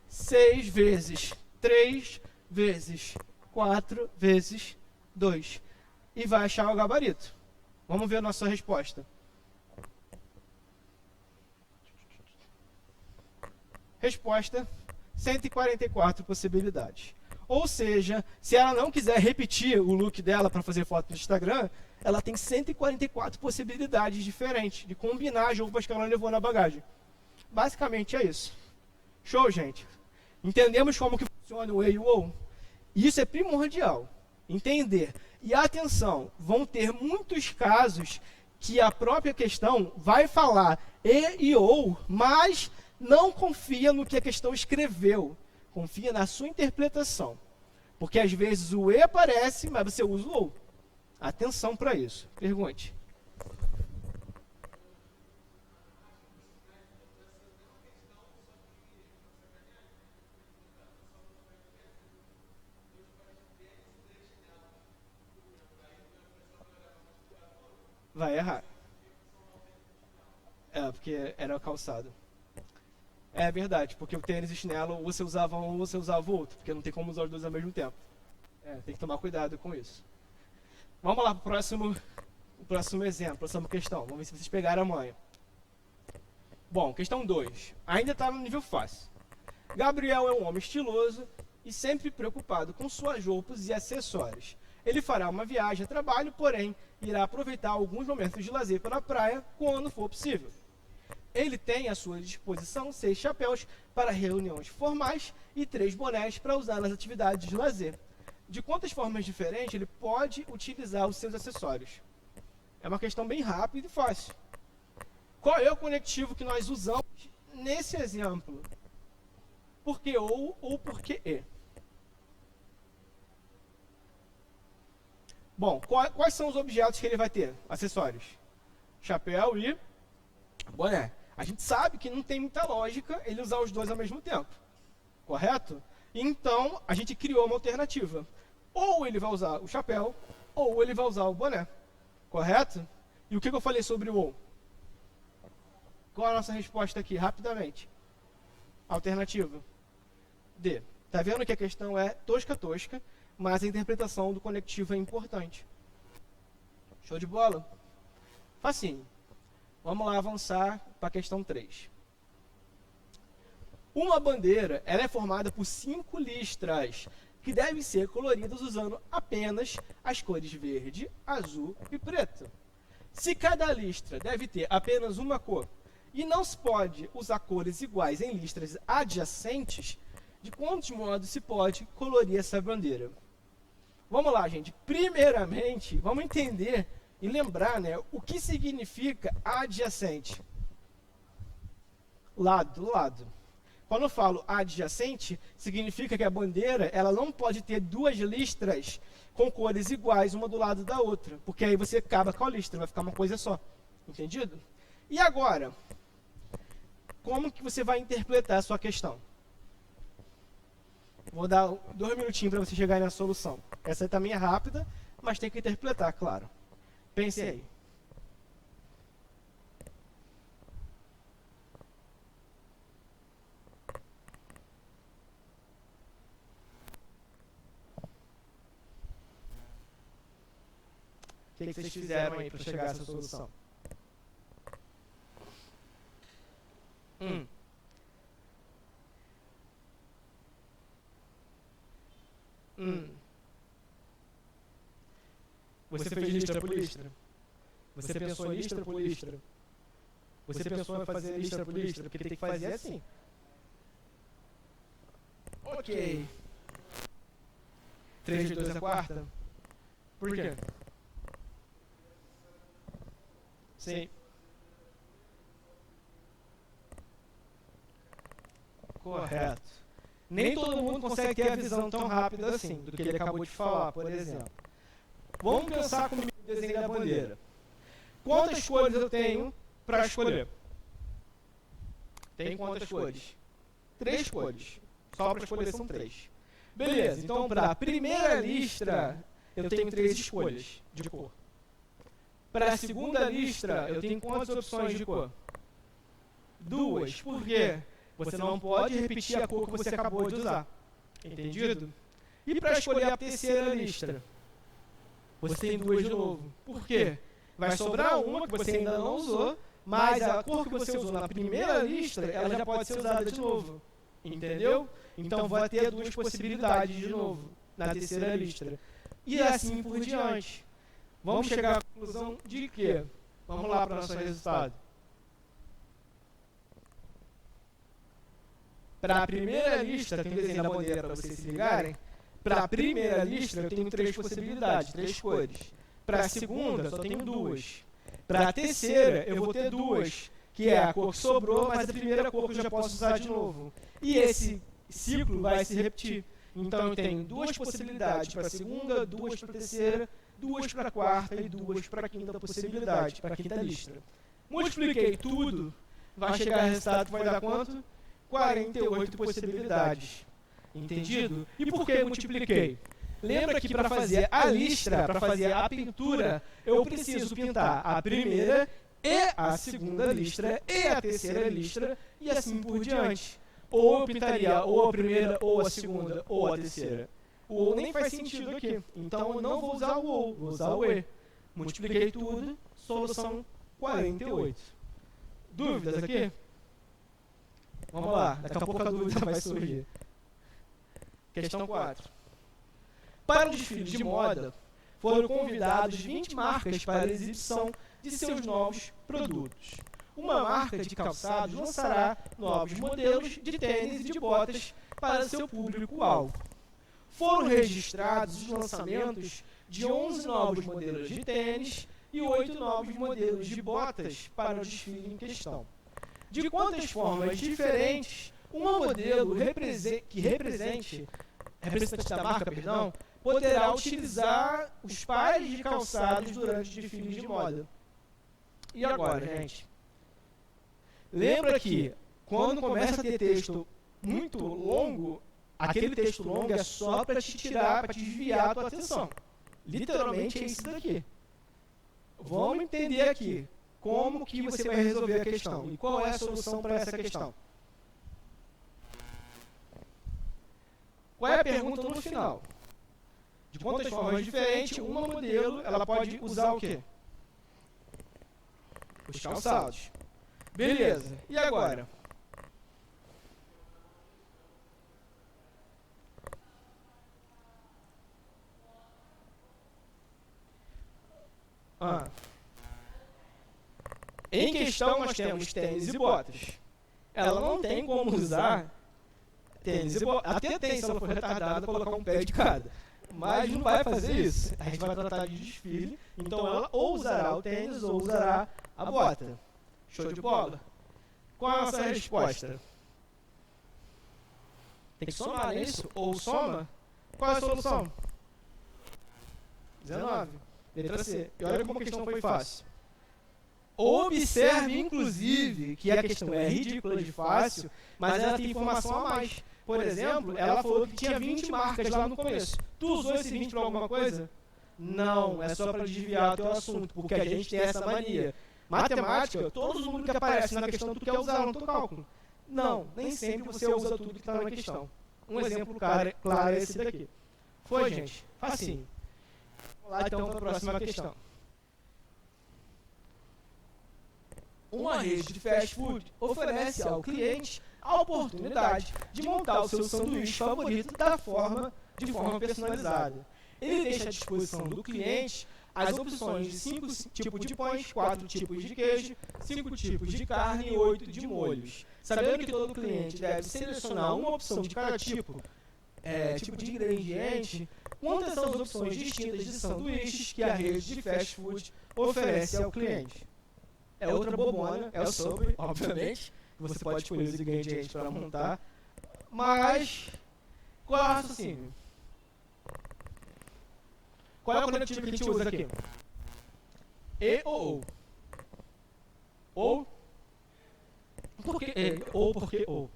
Speaker 1: 6 vezes 3 vezes 4 vezes 2. E vai achar o gabarito. Vamos ver a nossa resposta. Resposta, 144 possibilidades. Ou seja, se ela não quiser repetir o look dela para fazer foto no Instagram, ela tem 144 possibilidades diferentes de combinar as roupas que ela levou na bagagem. Basicamente é isso. Show, gente? Entendemos como que funciona o E e o OU? Isso é primordial. Entender. E atenção, vão ter muitos casos que a própria questão vai falar E e OU, mas não confia no que a questão escreveu. Confia na sua interpretação. Porque às vezes o E aparece, mas você usa o OU. Atenção para isso. Pergunte. Vai errar. É, porque era calçado. É verdade, porque o tênis e chinelo, ou você usava um ou você usava o outro, porque não tem como usar os dois ao mesmo tempo. É, tem que tomar cuidado com isso. Vamos lá para o próximo exemplo, próxima questão. Vamos ver se vocês pegaram a manha. Bom, questão 2. Ainda está no nível fácil. Gabriel é um homem estiloso e sempre preocupado com suas roupas e acessórios. Ele fará uma viagem a trabalho, porém, irá aproveitar alguns momentos de lazer pela praia quando for possível. Ele tem à sua disposição 6 chapéus para reuniões formais e 3 bonés para usar nas atividades de lazer. De quantas formas diferentes ele pode utilizar os seus acessórios? É uma questão bem rápida e fácil. Qual é o conectivo que nós usamos nesse exemplo? Por que ou por que e? Bom, quais são os objetos que ele vai ter? Acessórios. Chapéu e boné. A gente sabe que não tem muita lógica ele usar os dois ao mesmo tempo. Correto? Então, a gente criou uma alternativa. Ou ele vai usar o chapéu, ou ele vai usar o boné. Correto? E o que eu falei sobre o ou? Qual a nossa resposta aqui, rapidamente? Alternativa D. Tá vendo que a questão é tosca, mas a interpretação do conectivo é importante. Show de bola? Facinho. Vamos lá avançar para a questão 3. Uma bandeira ela é formada por 5 listras, que devem ser coloridas usando apenas as cores verde, azul e preto. Se cada listra deve ter apenas uma cor, e não se pode usar cores iguais em listras adjacentes, de quantos modos se pode colorir essa bandeira? Vamos lá, gente. Primeiramente, vamos entender e lembrar, né, o que significa adjacente. Lado, do lado. Quando eu falo adjacente, significa que a bandeira ela não pode ter 2 listras com cores iguais, uma do lado da outra, porque aí você acaba com a listra, vai ficar uma coisa só. Entendido? E agora, como que você vai interpretar a sua questão? Vou dar 2 minutinhos para você chegar na solução. Essa também é rápida, mas tem que interpretar, claro. Pense aí. O que vocês fizeram aí para chegar a essa solução? Você fez listra por listra? Você pensou listra por listra? Você pensou em fazer listra por listra? Porque tem que fazer assim. Ok. 3 de 2 a quarta? Por quê? Sim. Correto. Nem todo mundo consegue ter a visão tão rápida assim, do que ele acabou de falar, por exemplo. Vamos pensar comigo no desenho da bandeira. Quantas cores eu tenho para escolher? Tem quantas cores? 3 cores. Só para escolher são 3. Beleza, então para a primeira listra, eu tenho 3 escolhas de cor. Para a segunda listra, eu tenho quantas opções de cor? 2. Por quê? Você não pode repetir a cor que você acabou de usar. Entendido? E para escolher a terceira listra? Você tem 2 de novo. Por quê? Vai sobrar uma que você ainda não usou, mas a cor que você usou na primeira listra, ela já pode ser usada de novo. Entendeu? Então vai ter 2 possibilidades de novo na terceira listra. E assim por diante. Vamos chegar à conclusão de quê? Vamos lá para o nosso resultado. Para a primeira lista, tem um desenho da bandeira para vocês se ligarem. Para a primeira lista, eu tenho 3 possibilidades, 3 cores. Para a segunda, só tenho 2. Para a terceira, eu vou ter 2, que é a cor que sobrou, mas a primeira cor que eu já posso usar de novo. E esse ciclo vai se repetir. Então, eu tenho 2 possibilidades para a segunda, 2 para a terceira, 2 para a quarta e 2 para a quinta possibilidade, para a quinta lista. Multipliquei tudo, vai chegar ao resultado que vai dar quanto? 48 possibilidades. Entendido? E por que multipliquei? Lembra que para fazer a listra, para fazer a pintura, eu preciso pintar a primeira e a segunda listra e a terceira listra e assim por diante. Ou eu pintaria ou a primeira, ou a segunda, ou a terceira. O ou nem faz sentido aqui. Então eu não vou usar o ou, vou usar o e. Multipliquei tudo, solução 48. Dúvidas aqui? Vamos lá, daqui a pouco a dúvida vai surgir. Questão 4. Para o desfile de moda, foram convidados 20 marcas para a exibição de seus novos produtos. Uma marca de calçados lançará novos modelos de tênis e de botas para seu público-alvo. Foram registrados os lançamentos de 11 novos modelos de tênis e 8 novos modelos de botas para o desfile em questão. De quantas formas diferentes um modelo representante da marca, poderá utilizar os pares de calçados durante o desfile de moda. E agora, gente? Lembra que quando começa a ter texto muito longo, aquele texto longo é só para te tirar, para te desviar a tua atenção. Literalmente é isso daqui. Vamos entender aqui como que você vai resolver a questão e qual é a solução para essa questão. Qual é a pergunta no final? De quantas formas diferentes, uma modelo ela pode usar o quê? Os calçados. Beleza. E agora? Em questão nós temos tênis e botas. Ela não tem como usar tênis e botas. Até tem, se ela for retardada, colocar um pé de cada. Mas não vai fazer isso. A gente vai tratar de desfile. Então ela ou usará o tênis ou usará a bota. Show de bola? Qual é a nossa resposta? Tem que somar, é isso? Ou soma? Qual é a solução? 19. Letra C. E olha como a questão foi fácil. Observe, inclusive, que a questão é ridícula de fácil, mas ela tem informação a mais. Por exemplo, ela falou que tinha 20 marcas lá no começo. Tu usou esse 20 para alguma coisa? Não, é só para desviar o teu assunto, porque a gente tem essa mania. Matemática, todo número que aparece na questão tu quer usar no teu cálculo. Não, nem sempre você usa tudo que está na questão. Um exemplo claro é esse daqui. Foi, gente? Facinho. Vamos lá então para a próxima questão. Uma rede de fast food oferece ao cliente a oportunidade de montar o seu sanduíche favorito de forma personalizada. Ele deixa à disposição do cliente as opções de 5 tipos de pães, 4 tipos de queijo, 5 tipos de carne e 8 de molhos. Sabendo que todo cliente deve selecionar uma opção de cada tipo de ingrediente, quantas são as opções distintas de sanduíches que a rede de fast food oferece ao cliente? É outra bobona, é o sobre, obviamente. Você pode escolher os ingredientes para montar. Mas, qual é o raciocínio? Qual é a conectividade que a gente usa aqui? E ou? Ou? Por que e? Ou porque ou?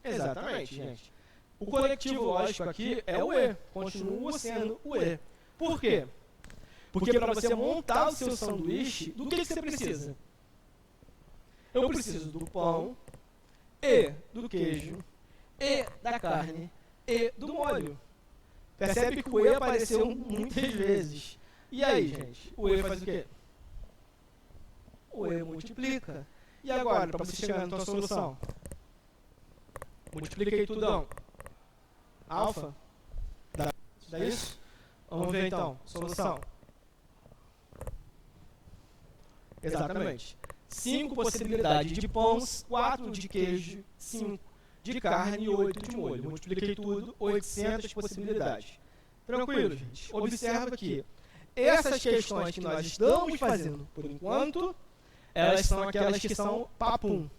Speaker 1: Exatamente, gente. O conectivo lógico aqui é o E, continua sendo o E. Por quê? Porque para você montar o seu sanduíche, do que você precisa? Eu preciso do pão, e do queijo, e da carne, e do molho. Percebe que o E apareceu muitas vezes. E aí, gente? O E faz o quê? O E multiplica. E agora, para você chegar na tua solução? Multipliquei tudão. Alfa? Dá isso? Vamos ver então. Solução. Exatamente. 5 possibilidades de pães, 4 de queijo, 5 de carne e 8 de molho. Multipliquei tudo, 800 possibilidades. Tranquilo, gente. Observa que essas questões que nós estamos fazendo por enquanto, elas são aquelas que são papum.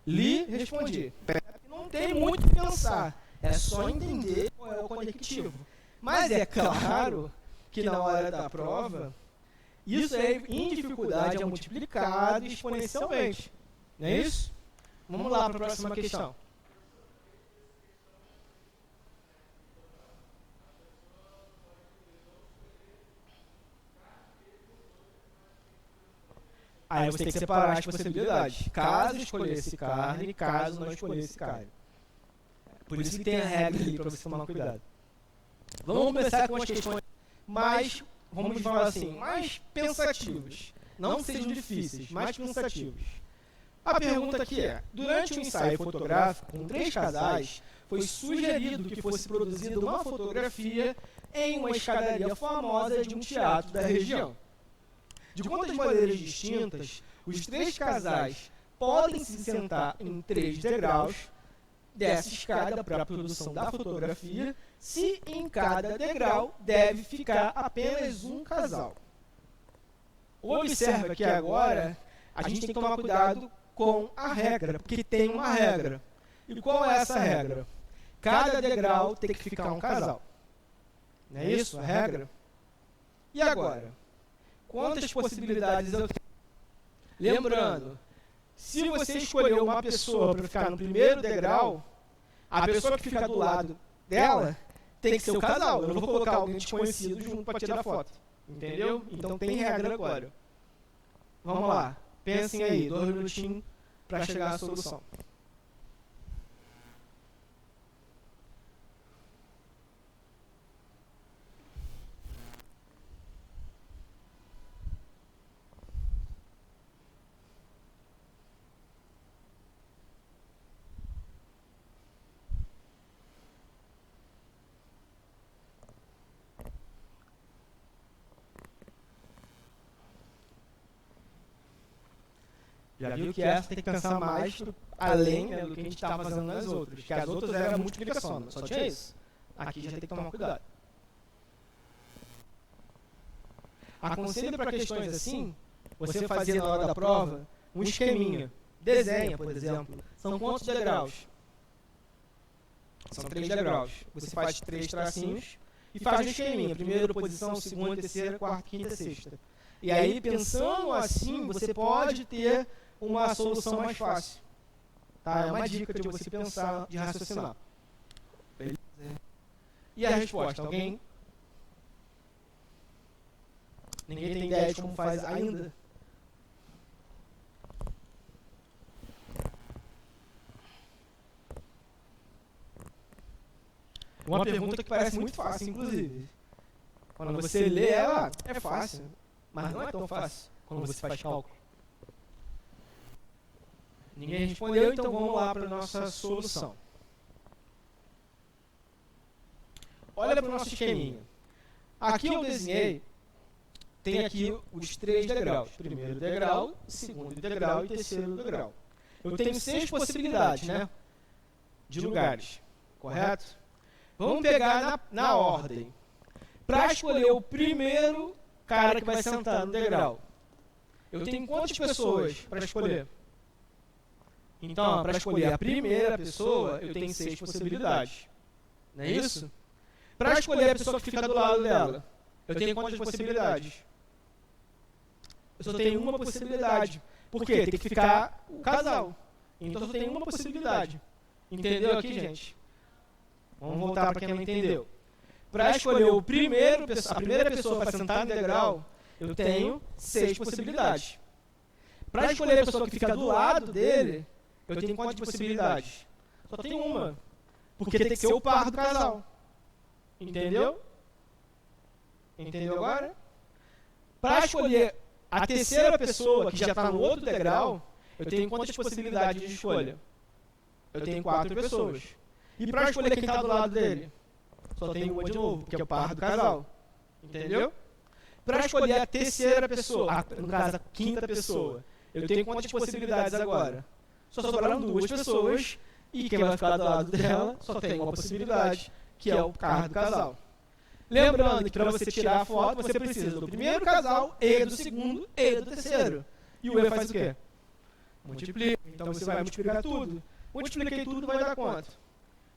Speaker 1: Li, respondi. Não tem muito o que pensar. É só entender qual é o conectivo. Mas é claro que na hora da prova, isso em dificuldade é multiplicado exponencialmente. Não é isso? Vamos lá para a próxima questão. Aí você tem que separar as possibilidades. Caso escolhesse carne, caso não escolhesse carne. Por isso que tem a regra ali para você tomar cuidado. Vamos começar com as questões mais, vamos falar assim, mais pensativas. Não sejam difíceis, mais pensativas. A pergunta aqui é: durante um ensaio fotográfico com 3 casais, foi sugerido que fosse produzida uma fotografia em uma escadaria famosa de um teatro da região. De quantas maneiras distintas, os 3 casais podem se sentar em 3 degraus dessa escada para a produção da fotografia, se em cada degrau deve ficar apenas um casal. Observa que agora a gente tem que tomar cuidado com a regra, porque tem uma regra. E qual é essa regra? Cada degrau tem que ficar um casal. Não é isso a regra? E agora? Quantas possibilidades eu tenho? Lembrando, se você escolher uma pessoa para ficar no primeiro degrau, a pessoa que fica do lado dela tem que ser o casal. Eu não vou colocar alguém desconhecido junto para tirar foto. Entendeu? Então tem regra agora. Vamos lá. Pensem aí, 2 minutinhos para chegar à solução. Já viu que essa tem que pensar mais além, né, do que a gente estava fazendo nas outras. Que as outras eram multiplicação, só tinha isso. Aqui já tem que tomar cuidado. Aconselho para questões assim, você fazer na hora da prova um esqueminha. Desenha, por exemplo. São quantos degraus? São 3 degraus. Você faz 3 tracinhos e faz um esqueminha. Primeira posição, segunda, terceira, quarta, quinta, sexta. E aí, pensando assim, você pode ter uma solução mais fácil. Tá? É uma dica de você pensar, de raciocinar. Beleza? E a resposta? Alguém? Ninguém tem ideia de como faz ainda? Uma pergunta que parece muito fácil, inclusive. Quando você lê ela, é fácil. Mas não é tão fácil quando você faz cálculo. Ninguém respondeu, então vamos lá para a nossa solução. Olha para o nosso esqueminha. Aqui eu desenhei, tem aqui os 3 degraus. Primeiro degrau, segundo degrau e terceiro degrau. Eu tenho 6 possibilidades, né? De lugares, correto? Vamos pegar na ordem. Para escolher o primeiro cara que vai sentar no degrau, eu tenho quantas pessoas para escolher? Então, para escolher a primeira pessoa, eu tenho 6 possibilidades. Não é isso? Para escolher a pessoa que fica do lado dela, eu tenho quantas possibilidades? Eu só tenho uma possibilidade. Por quê? Tem que ficar o casal. Então, eu só tenho uma possibilidade. Entendeu aqui, gente? Vamos voltar para quem não entendeu. Para escolher a primeira pessoa para sentar no degrau, eu tenho 6 possibilidades. Para escolher a pessoa que fica do lado dele, eu tenho quantas possibilidades? Só tenho uma. Porque tem que ser o par do casal. Entendeu? Entendeu agora? Para escolher a terceira pessoa, que já está no outro degrau, eu tenho quantas possibilidades de escolha? Eu tenho 4 pessoas. E para escolher quem está do lado dele? Só tenho uma de novo, que é o par do casal. Entendeu? Para escolher a terceira pessoa, no caso a quinta pessoa, eu tenho quantas possibilidades agora? Só sobraram 2 pessoas e quem vai ficar do lado dela só tem uma possibilidade, que é o par do casal. Lembrando que para você tirar a foto, você precisa do primeiro casal, e do segundo, e do terceiro. E o E faz o quê? Multiplica. Então você vai multiplicar tudo. Multipliquei tudo, vai dar quanto?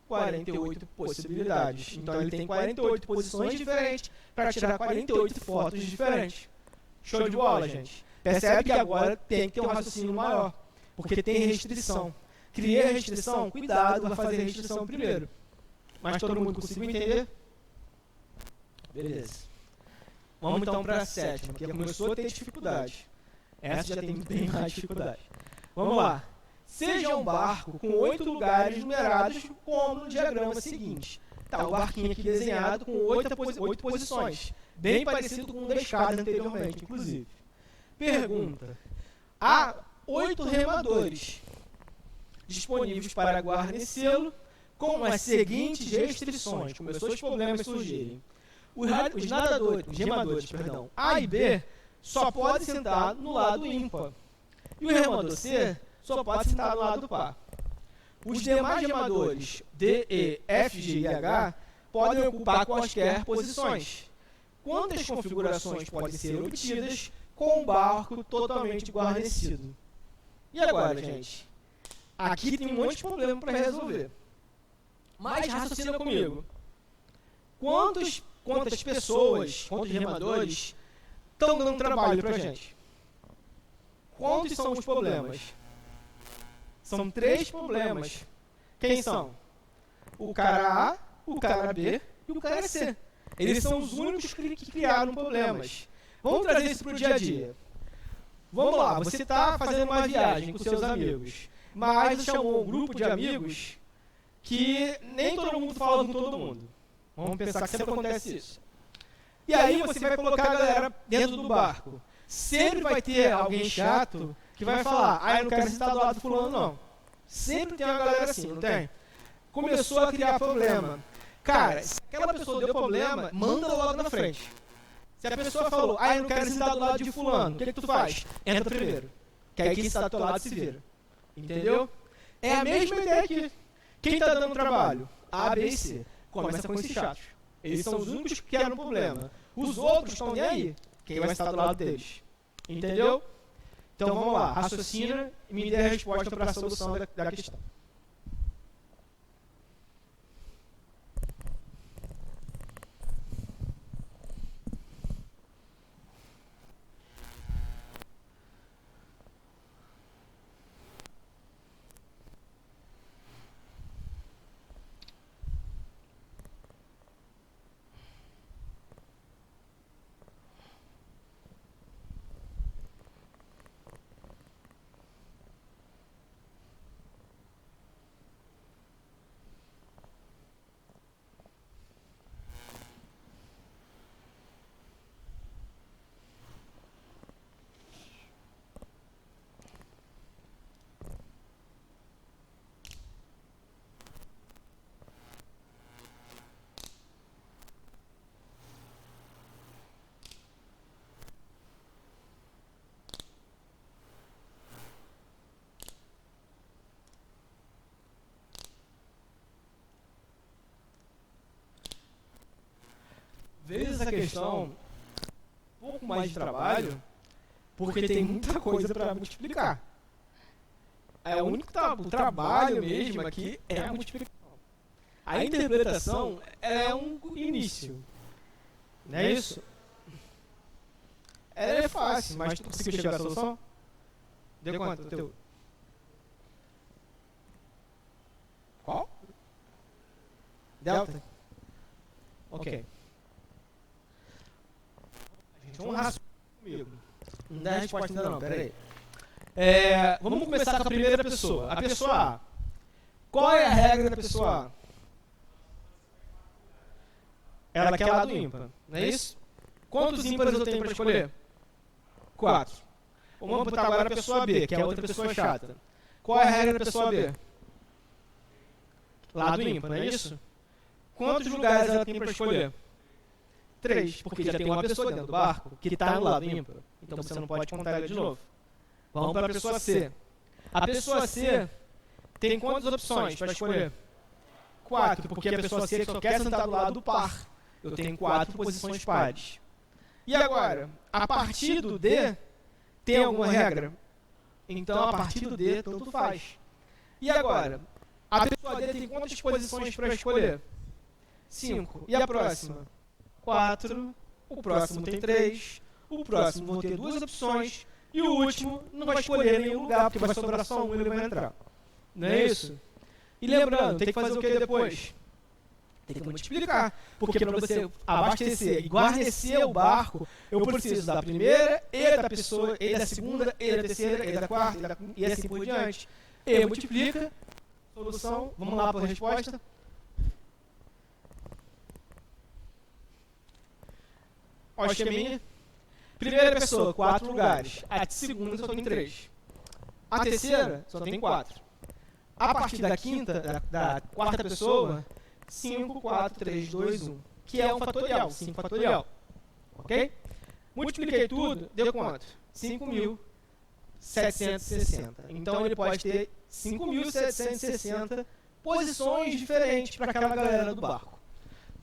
Speaker 1: 48 possibilidades. Então ele tem 48 posições diferentes para tirar 48 fotos diferentes. Show de bola, gente. Percebe que agora tem que ter um raciocínio maior, porque tem restrição. Criei a restrição, cuidado, vai fazer a restrição primeiro. Mas todo mundo conseguiu entender? Beleza. Vamos então para a sétima, que começou a ter dificuldade. Essa já tem bem mais dificuldade. Vamos lá. Seja um barco com 8 lugares numerados, como no diagrama seguinte. Tá o barquinho aqui desenhado com 8 posições. Bem parecido com o da escada anteriormente, inclusive. Pergunta. Há 8 remadores disponíveis para guarnecê-lo com as seguintes restrições. Começou os problemas a surgirem. Os remadores, A e B só podem sentar no lado ímpar. E o remador C só pode sentar no lado par. Os demais remadores D, E, F, G e H podem ocupar quaisquer posições. Quantas configurações podem ser obtidas com um barco totalmente guarnecido? E agora, gente? Aqui tem um monte de problema para resolver. Mas raciocina comigo. Quantas pessoas, quantos remadores estão dando trabalho para a gente? Quantos são os problemas? São 3 problemas. Quem são? O cara A, o cara B e o cara C. Eles são os únicos que criaram problemas. Vamos trazer isso para o dia a dia. Vamos lá, você está fazendo uma viagem com seus amigos, mas você chamou um grupo de amigos que nem todo mundo fala com todo mundo. Vamos pensar que sempre acontece isso. E aí você vai colocar a galera dentro do barco. Sempre vai ter alguém chato que vai falar, eu não quero sentar do lado do fulano, não. Sempre tem uma galera assim, não tem? Começou a criar problema. Cara, se aquela pessoa deu problema, manda logo na frente. Se a pessoa falou, eu não quero sentar do lado de fulano, o que tu faz? Entra primeiro. Que aí quem está do teu lado se vira. Entendeu? É a mesma ideia aqui. Quem está dando trabalho? A, B e C. Começa com esses chatos. Eles são os únicos que criaram problema. Os outros estão nem aí. Quem vai estar do lado deles. Entendeu? Então vamos lá. Raciocina e me dê a resposta para a solução da questão. Vezes a questão um pouco mais de trabalho, porque tem muita coisa para multiplicar. O único trabalho mesmo aqui é a multiplicação. A interpretação é um início. Não é isso? Ela é fácil, mas tu conseguiu chegar à solução? Deu quanto? Teu? Qual? Delta? Ok. Vamos raciocinar comigo. Não dá a resposta ainda não, peraí. Vamos começar com a primeira pessoa. A pessoa A. Qual é a regra da pessoa A? Ela quer lado ímpar, não é isso? Quantos ímpares eu tenho para escolher? 4. Vamos botar agora a pessoa B, que é a outra pessoa chata. Qual é a regra da pessoa B? Lado ímpar, não é isso? Quantos lugares ela tem para escolher? 3, porque já tem uma pessoa dentro do barco que está no lado ímpar. Então você não pode contar ela de novo. Vamos para a pessoa C. A pessoa C tem quantas opções para escolher? 4, porque a pessoa C só quer sentar do lado do par. Eu tenho 4 posições pares. E agora, a partir do D, tem alguma regra? Então, a partir do D, tanto faz. E agora, a pessoa D tem quantas posições para escolher? 5. E a próxima? 4, o próximo tem 3, o próximo vai ter 2 opções e o último não vai escolher nenhum lugar, porque vai sobrar só um e ele vai entrar. Não é isso? E lembrando, tem que fazer o que depois? Tem que multiplicar. Porque para você abastecer e guarnecer o barco, eu preciso da primeira, e da pessoa, e da segunda, e da terceira, e da quarta, e assim por diante. E multiplica. Solução. Vamos lá para a resposta. Ó, o esqueminha. Primeira pessoa, 4 lugares. A segunda só tem 3. A terceira só tem 4. A partir da quinta, da quarta pessoa, 5, 4, 3, 2, 1. Que é um fatorial, 5 fatorial. Ok? Multipliquei tudo, deu quanto? 5.760. Então ele pode ter 5.760 posições diferentes para aquela galera do barco.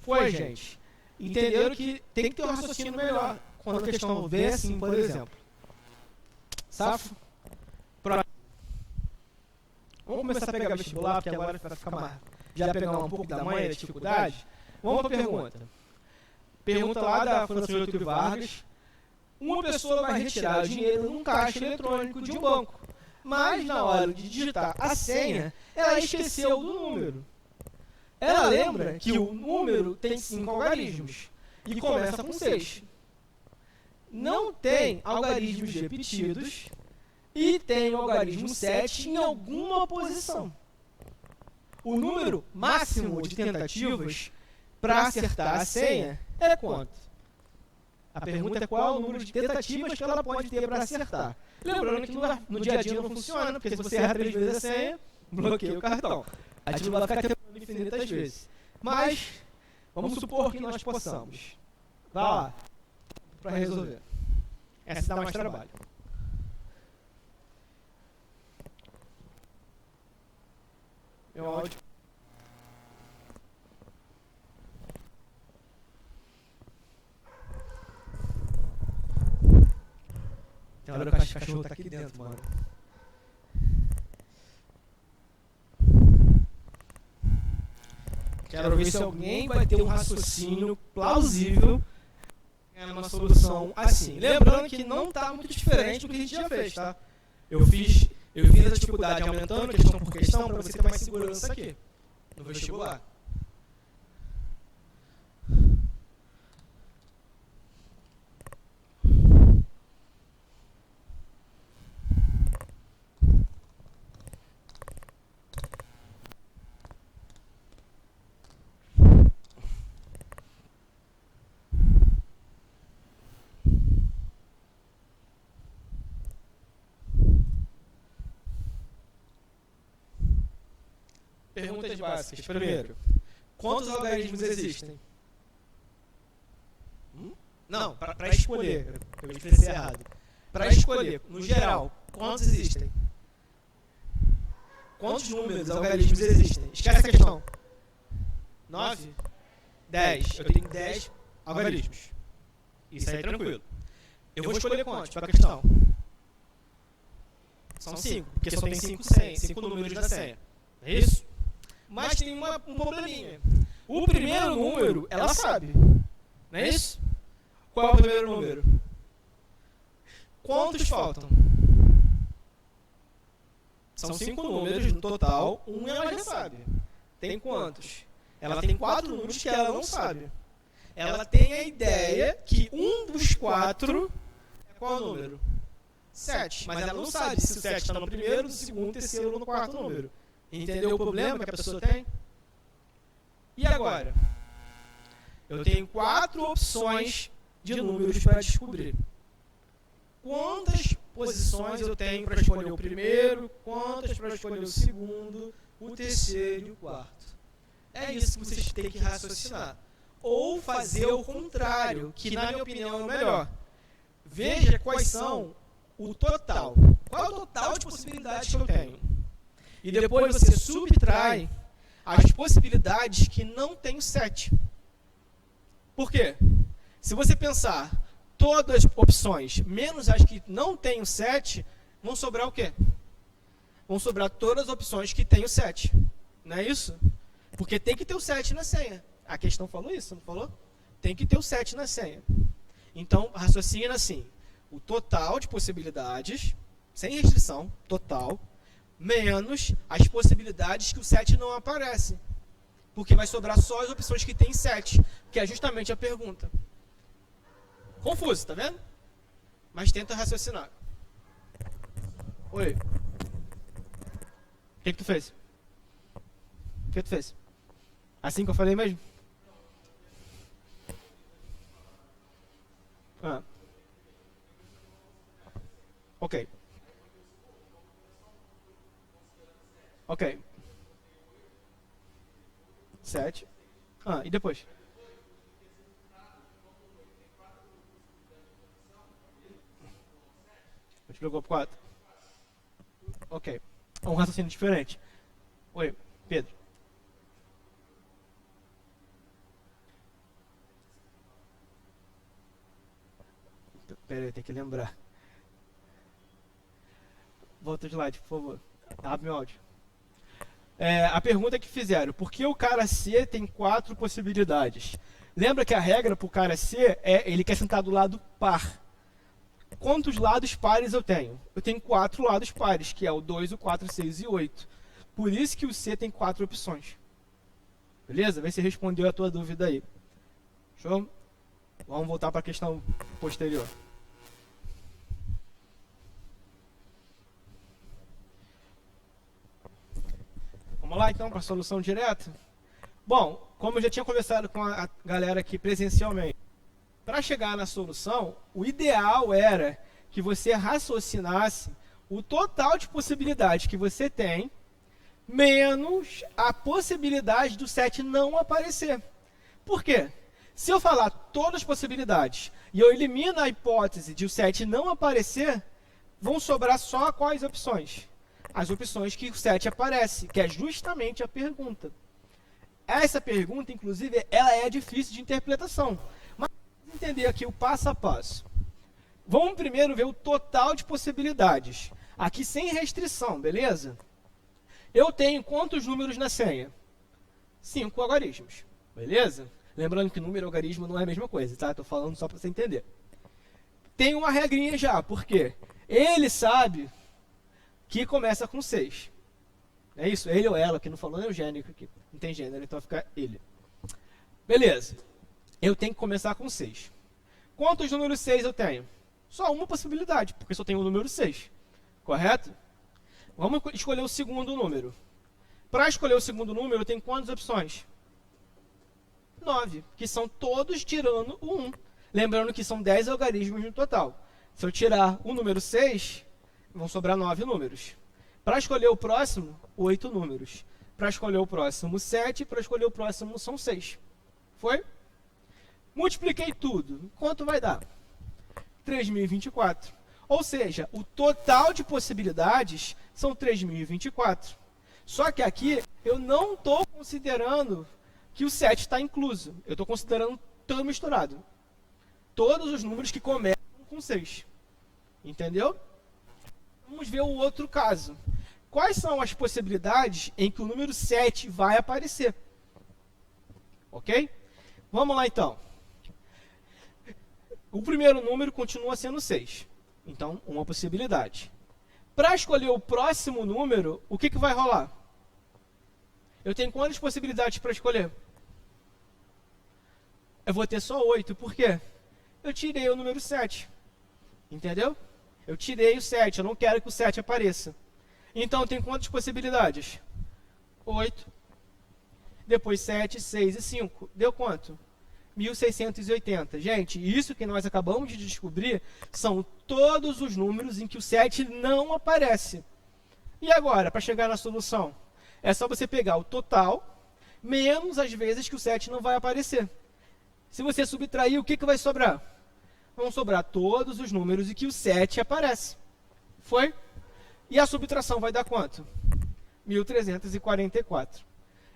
Speaker 1: Foi, gente. Entenderam que tem que ter um raciocínio melhor quando a questão vem assim, por exemplo. Safo? Vamos começar a pegar vestibular, porque agora vai ficar mais. Já pegar um pouco da manha, da dificuldade. Vamos para a pergunta. Pergunta lá da Fundação Getúlio Vargas. Uma pessoa vai retirar o dinheiro num caixa eletrônico de um banco, mas na hora de digitar a senha, ela esqueceu do número. Ela lembra que o número tem 5 algarismos e começa com 6. Não tem algarismos repetidos e tem o algarismo 7 em alguma posição. O número máximo de tentativas para acertar a senha é quanto? A pergunta é qual é o número de tentativas que ela pode ter para acertar. Lembrando que no dia a dia não funciona, porque se você erra 3 vezes a senha, bloqueia o cartão. A gente não vai ficar tentando infinitas vezes. Mas, vamos supor que nós possamos. Vá lá, para resolver. Essa dá mais trabalho. Meu áudio. Tem hora que o cachorro tá aqui dentro, mano. Quero ver se alguém vai ter um raciocínio plausível numa solução assim. Lembrando que não tá muito diferente do que a gente já fez, tá? Eu fiz a dificuldade aumentando questão por questão para você ter mais segurança aqui no vestibular. Perguntas básicas. Primeiro, quantos algarismos existem? Não, para escolher. Eu expressei errado. Para escolher, no geral, quantos existem? Quantos números, algarismos existem? Esquece a questão. 9? 10. Eu tenho 10 algarismos. Isso aí é tranquilo. Eu vou escolher quantos para a questão? São 5, porque só tem 5 números da senha. É isso? Mas tem um probleminha. O primeiro número, ela sabe. Não é isso? Qual é o primeiro número? Quantos faltam? São 5 números no total. Um ela já sabe. Tem quantos? Ela tem 4 números que ela não sabe. Ela tem a ideia que um dos 4 é qual número? 7. Mas ela não sabe se o 7 está no primeiro, no segundo, terceiro ou no quarto número. Entendeu o problema que a pessoa tem? E agora? Eu tenho 4 opções de números para descobrir. Quantas posições eu tenho para escolher o primeiro, quantas para escolher o segundo, o terceiro e o quarto? É isso que vocês têm que raciocinar. Ou fazer o contrário, que na minha opinião é o melhor. Veja quais são o total. Qual é o total de possibilidades que eu tenho? E depois você subtrai as possibilidades que não tem o 7. Por quê? Se você pensar todas as opções, menos as que não tem o 7, vão sobrar o quê? Vão sobrar todas as opções que tem o 7. Não é isso? Porque tem que ter o 7 na senha. A questão falou isso, não falou? Tem que ter o 7 na senha. Então, raciocina assim. O total de possibilidades, sem restrição, total, menos as possibilidades que o 7 não aparece. porque vai sobrar só as opções que tem 7, que é justamente a pergunta. Confuso, tá vendo? Mas tenta raciocinar. Oi. O que tu fez? O que tu fez? Assim que eu falei mesmo? Ah. Ok. Ok. 7. Ah, e depois? Multiplicou por 4. Ok. É um raciocínio diferente. Oi, Pedro. Pera aí, tem que lembrar. Volta o slide, por favor. Abre meu áudio. A pergunta que fizeram, por que o cara C tem 4 possibilidades? Lembra que a regra para o cara C é ele quer sentar do lado par. Quantos lados pares eu tenho? Eu tenho 4 lados pares, que é o 2, o 4, o 6 e o 8. Por isso que o C tem 4 opções. Beleza? Vê se respondeu a tua dúvida aí. Show? Vamos voltar para a questão posterior. Vamos lá então para a solução direta? Bom, como eu já tinha conversado com a galera aqui presencialmente, para chegar na solução, o ideal era que você raciocinasse o total de possibilidades que você tem, menos a possibilidade do 7 não aparecer. Por quê? Se eu falar todas as possibilidades e eu elimino a hipótese de o 7 não aparecer, vão sobrar só quais opções? As opções que o 7 aparece, que é justamente a pergunta. Essa pergunta, inclusive, ela é difícil de interpretação. Mas vamos entender aqui o passo a passo. Vamos primeiro ver o total de possibilidades. Aqui sem restrição, beleza? Eu tenho quantos números na senha? 5 algarismos, beleza? Lembrando que número e algarismo não é a mesma coisa, tá? Estou falando só para você entender. Tem uma regrinha já, por quê? Ele sabe que começa com 6. É isso? Ele ou ela, que não falou eugênico aqui. Não tem gênero, então fica ele. Beleza. Eu tenho que começar com 6. Quantos números 6 eu tenho? Só uma possibilidade, porque só tenho o número 6. Correto? Vamos escolher o segundo número. Para escolher o segundo número, eu tenho quantas opções? 9, que são todos tirando o 1. Lembrando que são 10 algarismos no total. Se eu tirar o número 6, vão sobrar 9 números. Para escolher o próximo, 8 números. Para escolher o próximo, 7. Para escolher o próximo, são 6. Foi? Multipliquei tudo. Quanto vai dar? 3.024. Ou seja, o total de possibilidades são 3.024. Só que aqui eu não estou considerando que o 7 está incluso. Eu estou considerando tudo misturado. Todos os números que começam com 6. Entendeu? Vamos ver o outro caso. Quais são as possibilidades em que o número 7 vai aparecer? Ok? Vamos lá então. O primeiro número continua sendo 6. Então, uma possibilidade. Para escolher o próximo número, o que vai rolar? Eu tenho quantas possibilidades para escolher? Eu vou ter só 8. Por quê? Eu tirei o número 7. Entendeu? Eu tirei o 7. Eu não quero que o 7 apareça. Então, eu tenho quantas possibilidades? 8. Depois 7, 6 e 5. Deu quanto? 1.680. Gente, isso que nós acabamos de descobrir são todos os números em que o 7 não aparece. E agora, para chegar na solução? É só você pegar o total, menos as vezes que o 7 não vai aparecer. Se você subtrair, o que vai sobrar? Vão sobrar todos os números em que o 7 aparece. Foi? E a subtração vai dar quanto? 1.344.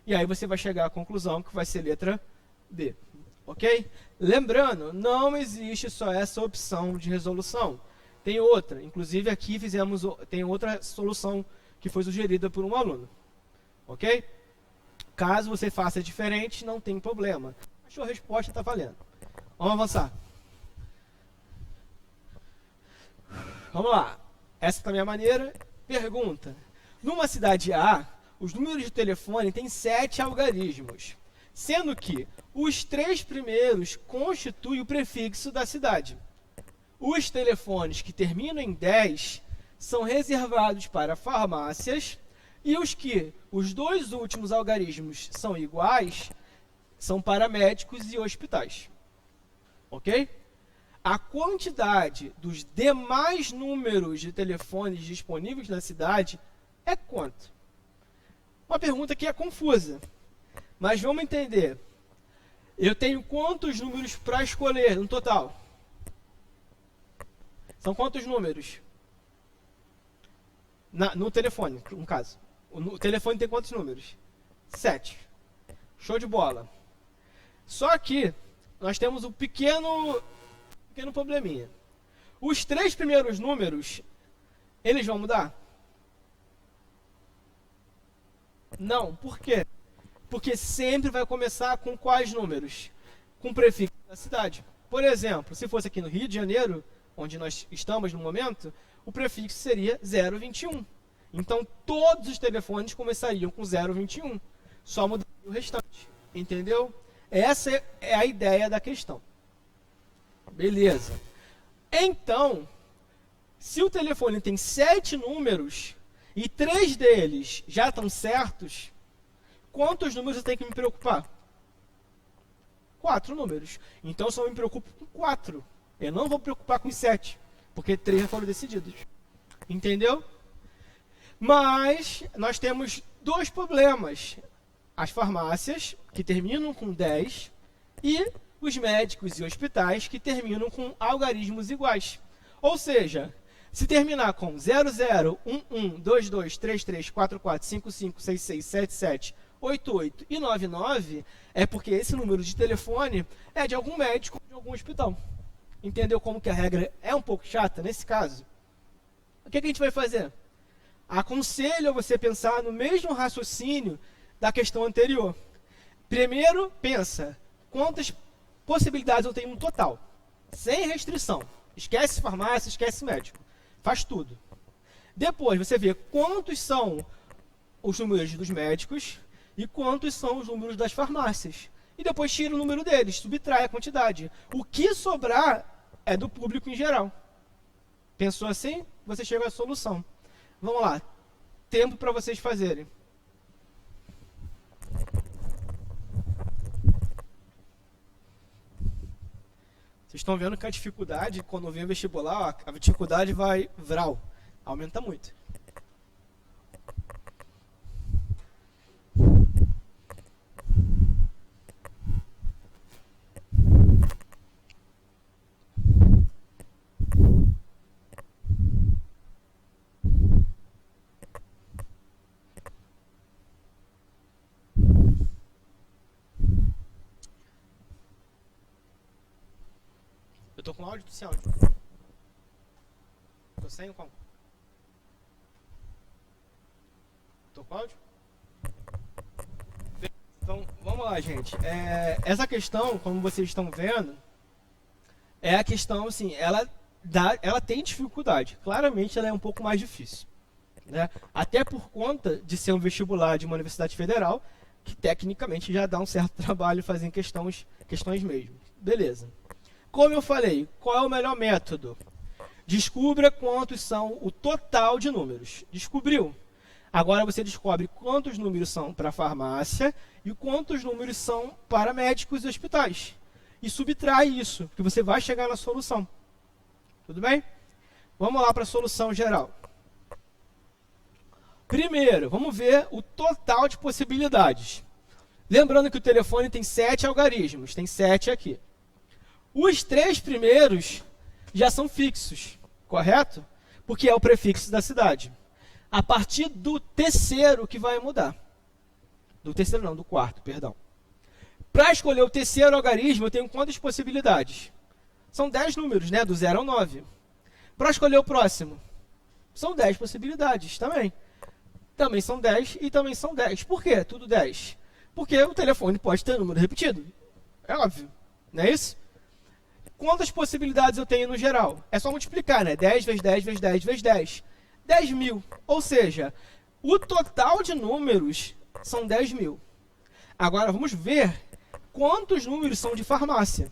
Speaker 1: E aí você vai chegar à conclusão que vai ser letra D. Ok? Lembrando, não existe só essa opção de resolução. Tem outra. Inclusive aqui tem outra solução que foi sugerida por um aluno. Ok? Caso você faça diferente, não tem problema. Achou a resposta, está valendo. Vamos avançar. Vamos lá. Essa também é a maneira. Pergunta. Numa cidade A, os números de telefone têm 7 algarismos, sendo que os 3 primeiros constituem o prefixo da cidade. Os telefones que terminam em 10 são reservados para farmácias e os 2 últimos algarismos são iguais, são para médicos e hospitais. Ok? A quantidade dos demais números de telefones disponíveis na cidade é quanto? Uma pergunta que é confusa, mas vamos entender. Eu tenho quantos números para escolher no total? São quantos números? No telefone, no caso. O telefone tem quantos números? 7. Show de bola. Só que nós temos um pequeno probleminha. Os 3 primeiros números, eles vão mudar? Não. Por quê? Porque sempre vai começar com quais números? Com o prefixo da cidade. Por exemplo, se fosse aqui no Rio de Janeiro, onde nós estamos no momento, o prefixo seria 021. Então, todos os telefones começariam com 021. Só mudaria o restante. Entendeu? Essa é a ideia da questão. Beleza. Então, se o telefone tem 7 números e 3 deles já estão certos, quantos números eu tenho que me preocupar? 4 números. Então, eu só me preocupo com 4. Eu não vou me preocupar com os 7, porque 3 já foram decididos. Entendeu? Mas nós temos 2 problemas. As farmácias, que terminam com 10, e os médicos e hospitais, que terminam com algarismos iguais. Ou seja, se terminar com 00, 11, 22, 33, 44, 55, 66, 77, 88 e 99, é porque esse número de telefone é de algum médico ou de algum hospital. Entendeu como que a regra é um pouco chata nesse caso? O que a gente vai fazer? Aconselho você pensar no mesmo raciocínio da questão anterior. Primeiro, pensa quantas possibilidades eu tenho no total, sem restrição. Esquece farmácia, esquece médico. Faz tudo. Depois, você vê quantos são os números dos médicos e quantos são os números das farmácias. E depois tira o número deles, subtrai a quantidade. O que sobrar é do público em geral. Pensou assim? Você chega à solução. Vamos lá. Tempo para vocês fazerem. Vocês estão vendo que a dificuldade, quando vem o vestibular, a dificuldade vai vral, aumenta muito. Eu tô com áudio ou sem áudio? Tô sem ou com? Tô com áudio? Então, vamos lá, gente. Essa questão, como vocês estão vendo, é a questão, assim, ela tem dificuldade. Claramente, ela é um pouco mais difícil. Né? Até por conta de ser um vestibular de uma universidade federal, que tecnicamente já dá um certo trabalho fazer questões mesmo. Beleza. Como eu falei, qual é o melhor método? Descubra quantos são o total de números. Descobriu? Agora você descobre quantos números são para farmácia e quantos números são para médicos e hospitais. E subtrai isso, que você vai chegar na solução. Tudo bem? Vamos lá para a solução geral. Primeiro, vamos ver o total de possibilidades. Lembrando que o telefone tem 7 algarismos, tem 7 aqui. Os 3 primeiros já são fixos, correto? Porque é o prefixo da cidade. A partir do terceiro que vai mudar. Do terceiro não, do quarto, perdão. Para escolher o terceiro algarismo, eu tenho quantas possibilidades? São 10 números, né? Do 0 ao 9. Para escolher o próximo, são 10 possibilidades também. Também são 10 e também são 10. Por quê? Tudo 10. Porque o telefone pode ter número repetido. É óbvio, não é isso? Quantas possibilidades eu tenho no geral? É só multiplicar, né? 10 vezes 10 vezes 10 vezes 10. 10 mil. Ou seja, O total de números são 10.000. Agora vamos ver quantos números são de farmácia.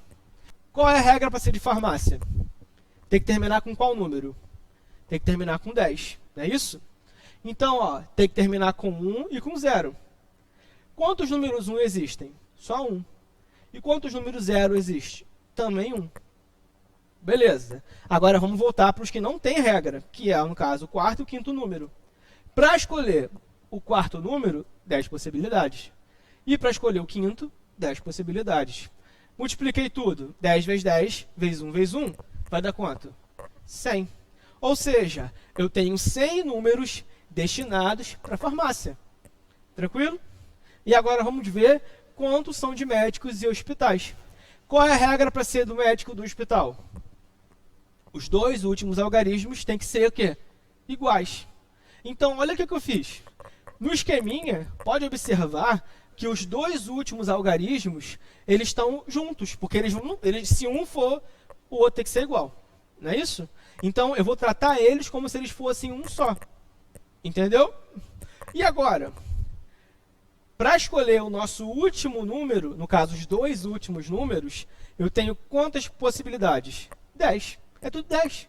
Speaker 1: Qual é a regra para ser de farmácia? Tem que terminar com qual número? Tem que terminar com 10, não é isso? Então, ó, tem que terminar com 1 e com 0. Quantos números 1 existem? Só 1. E quantos números 0 existem? Também 1. Beleza. Agora vamos voltar para os que não tem regra, que é, no caso, o quarto e o quinto número. Para escolher o quarto número, 10 possibilidades. E para escolher o quinto, 10 possibilidades. Multipliquei tudo. 10 vezes 10, vezes 1 vezes 1, vai dar quanto? 100. Ou seja, eu tenho 100 números destinados para farmácia. Tranquilo? E agora vamos ver quantos são de médicos e hospitais. Qual é a regra para ser do médico do hospital? Os dois últimos algarismos têm que ser o quê? Iguais. Então, olha o que eu fiz. No esqueminha, pode observar que os dois últimos algarismos, eles estão juntos, porque se um for, o outro tem que ser igual. Não é isso? Então, eu vou tratar eles como se eles fossem um só. Entendeu? E agora, para escolher o nosso último número, no caso, os dois últimos números, eu tenho quantas possibilidades? 10. É tudo 10.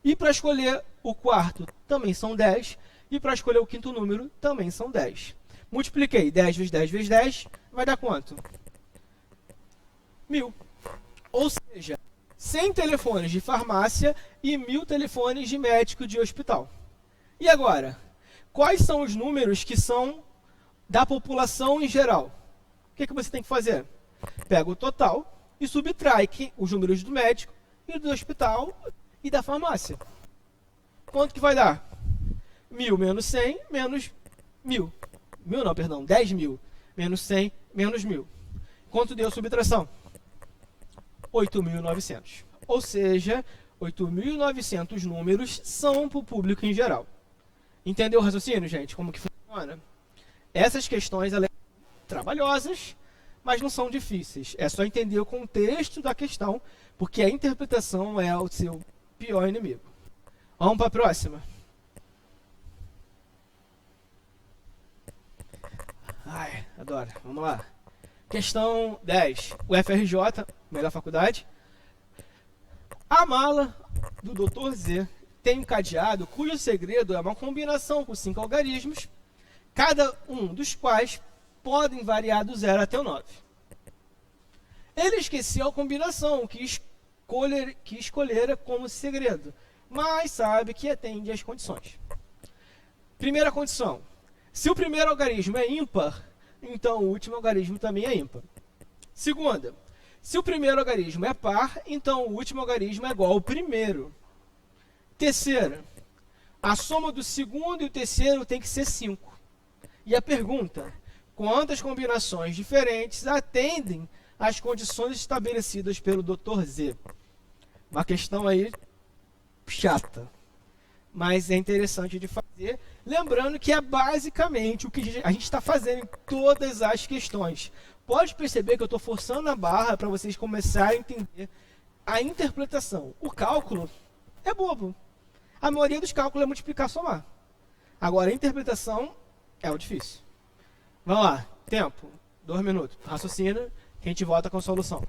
Speaker 1: E para escolher o quarto, também são 10. E para escolher o quinto número, também são 10. Multipliquei 10 vezes 10 vezes 10, vai dar quanto? 1.000. Ou seja, 100 telefones de farmácia e 1.000 telefones de médico de hospital. E agora, quais são os números que são da população em geral? O que você tem que fazer? Pega o total e subtrai os números do médico e do hospital e da farmácia. Quanto que vai dar? 1.000 menos 100 menos 1.000. 1.000 não, perdão, 10.000 menos 100 menos 1.000. Quanto deu a subtração? 8.900. Ou seja, 8.900 números são para o público em geral. Entendeu o raciocínio, gente? Como que funciona? Essas questões, elas são trabalhosas, mas não são difíceis. É só entender o contexto da questão, porque a interpretação é o seu pior inimigo. Vamos para a próxima. Ai, adoro. Vamos lá. Questão 10. O FRJ, melhor faculdade. A mala do Dr. Z tem um cadeado cujo segredo é uma combinação com 5 algarismos, cada um dos quais podem variar do 0 até o 9. Ele esqueceu a combinação que escolhera como segredo, mas sabe que atende às condições. Primeira condição. Se o primeiro algarismo é ímpar, então o último algarismo também é ímpar. Segunda. Se o primeiro algarismo é par, então o último algarismo é igual ao primeiro. Terceira. A soma do segundo e o terceiro tem que ser 5. E a pergunta: quantas combinações diferentes atendem às condições estabelecidas pelo Dr. Z? Uma questão aí chata, mas é interessante de fazer. Lembrando que é basicamente o que a gente está fazendo em todas as questões. Pode perceber que eu estou forçando a barra para vocês começarem a entender a interpretação. O cálculo é bobo. A maioria dos cálculos é multiplicar e somar. Agora, a interpretação é o difícil. Vamos lá. Tempo. 2 minutos. Raciocina, que a gente volta com a solução.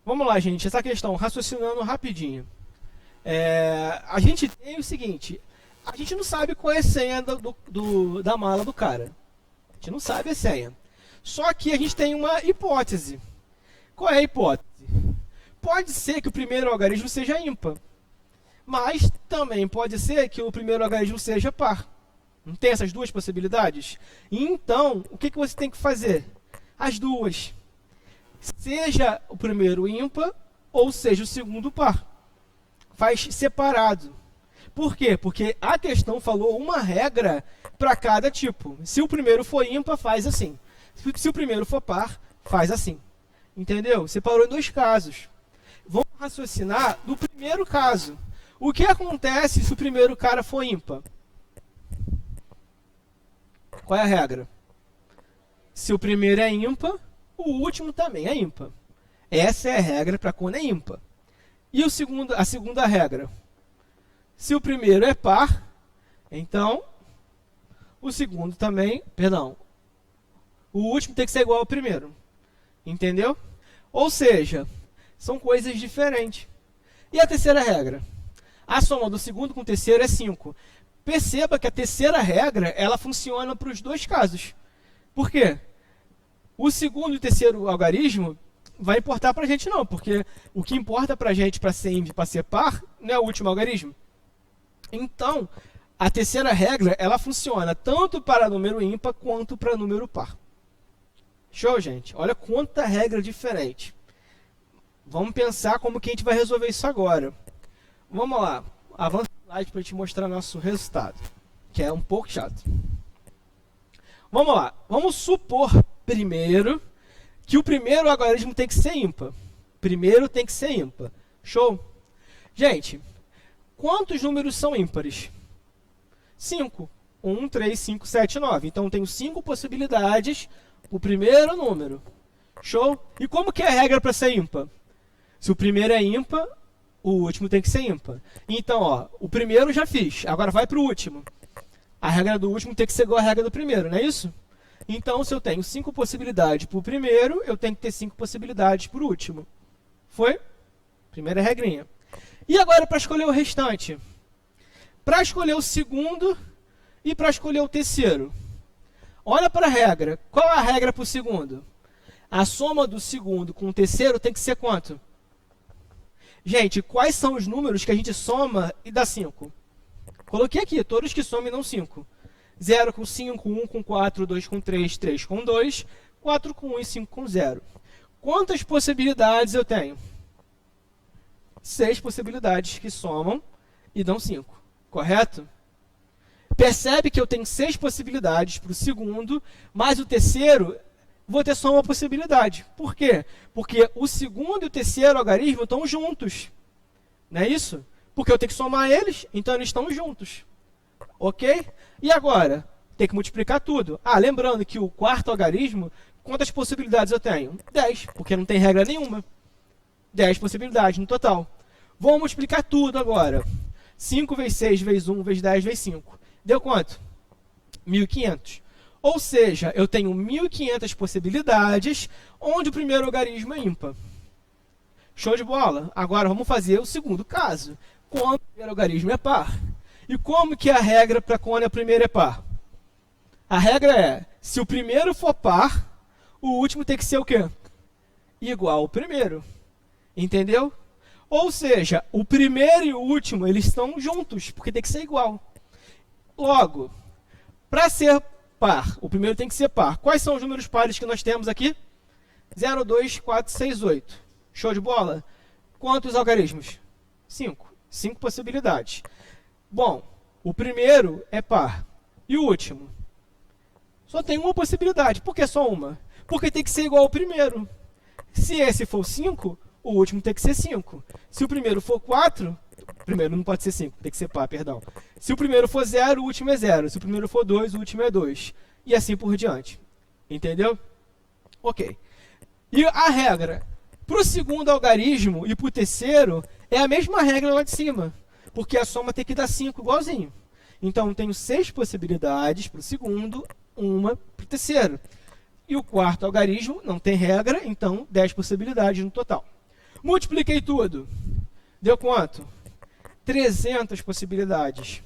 Speaker 1: Vamos lá, gente, essa questão, raciocinando rapidinho. A gente tem o seguinte, a gente não sabe qual é a senha da mala do cara. A gente não sabe a senha. Só que a gente tem uma hipótese. Qual é a hipótese? Pode ser que o primeiro algarismo seja ímpar. Mas também pode ser que o primeiro algarismo seja par. Não tem essas duas possibilidades? Então, o que você tem que fazer? As duas. Seja o primeiro ímpar ou seja o segundo par. Faz separado. Por quê? Porque a questão falou uma regra para cada tipo. Se o primeiro for ímpar, faz assim. Se o primeiro for par, faz assim. Entendeu? Separou em dois casos. Vamos raciocinar do primeiro caso. O que acontece se o primeiro cara for ímpar? Qual é a regra? Se o primeiro é ímpar, o último também é ímpar. Essa é a regra para quando é ímpar. E a segunda regra? Se o primeiro é par, então o segundo também, o último tem que ser igual ao primeiro. Entendeu? Ou seja, são coisas diferentes. E a terceira regra? A soma do segundo com o terceiro é 5. Perceba que a terceira regra, ela funciona para os dois casos. Por quê? O segundo e o terceiro algarismo vai importar para a gente não, porque o que importa para a gente para ser ímpar, para ser par, não é o último algarismo. Então, a terceira regra, ela funciona tanto para número ímpar quanto para número par. Show, gente? Olha quanta regra diferente. Vamos pensar como que a gente vai resolver isso agora. Vamos lá, avança o slide para te mostrar nosso resultado, que é um pouco chato. Vamos lá, vamos supor primeiro que o primeiro algarismo tem que ser ímpar. Primeiro tem que ser ímpar. Show? Gente, quantos números são ímpares? 5. 1, 3, 5, 7, 9. Então, tenho 5 possibilidades para o primeiro número. Show? E como que é a regra para ser ímpar? Se o primeiro é ímpar, o último tem que ser ímpar. Então, ó, o primeiro eu já fiz. Agora vai para o último. A regra do último tem que ser igual à regra do primeiro, não é isso? Então, se eu tenho 5 possibilidades para o primeiro, eu tenho que ter 5 possibilidades para o último. Foi? Primeira regrinha. E agora para escolher o restante? Para escolher o segundo e para escolher o terceiro. Olha para a regra. Qual é a regra para o segundo? A soma do segundo com o terceiro tem que ser quanto? Gente, quais são os números que a gente soma e dá 5? Coloquei aqui, todos que somam e dão 5. 0 com 5, 1 com 4, 2 com 3, 3 com 2, 4 com 1 e 5 com 0. Quantas possibilidades eu tenho? 6 possibilidades que somam e dão 5. Correto? Percebe que eu tenho 6 possibilidades para o segundo, mas o terceiro vou ter só uma possibilidade. Por quê? Porque o segundo e o terceiro algarismo estão juntos. Não é isso? Porque eu tenho que somar eles, então eles estão juntos. Ok? E agora? Tem que multiplicar tudo. Ah, lembrando que o quarto algarismo, quantas possibilidades eu tenho? 10, porque não tem regra nenhuma. 10 possibilidades no total. Vamos multiplicar tudo agora. 5 vezes 6 vezes 1 vezes 10 vezes 5. Deu quanto? 1.500. Ou seja, eu tenho 1.500 possibilidades, onde o primeiro algarismo é ímpar. Show de bola? Agora vamos fazer o segundo caso. Quando o primeiro algarismo é par. E como que é a regra para quando o primeiro é par? A regra é, se o primeiro for par, o último tem que ser o quê? Igual ao primeiro. Entendeu? Ou seja, o primeiro e o último, eles estão juntos, porque tem que ser igual. Logo, para ser par, o primeiro tem que ser par. Quais são os números pares que nós temos aqui? 0, 2, 4, 6, 8. Show de bola? Quantos algarismos? 5. 5 possibilidades. Bom, o primeiro é par. E o último? Só tem uma possibilidade. Por que só uma? Porque tem que ser igual ao primeiro. Se esse for 5, o último tem que ser 5. Se o primeiro for 4, o primeiro não pode ser 5, tem que ser par, perdão. Se o primeiro for 0, o último é 0. Se o primeiro for 2, o último é 2. E assim por diante. Entendeu? Ok. E a regra para o segundo algarismo e para o terceiro é a mesma regra lá de cima. Porque a soma tem que dar 5 igualzinho. Então, eu tenho 6 possibilidades para o segundo, uma para o terceiro. E o quarto algarismo não tem regra, então 10 possibilidades no total. Multipliquei tudo. Deu quanto? 300 possibilidades.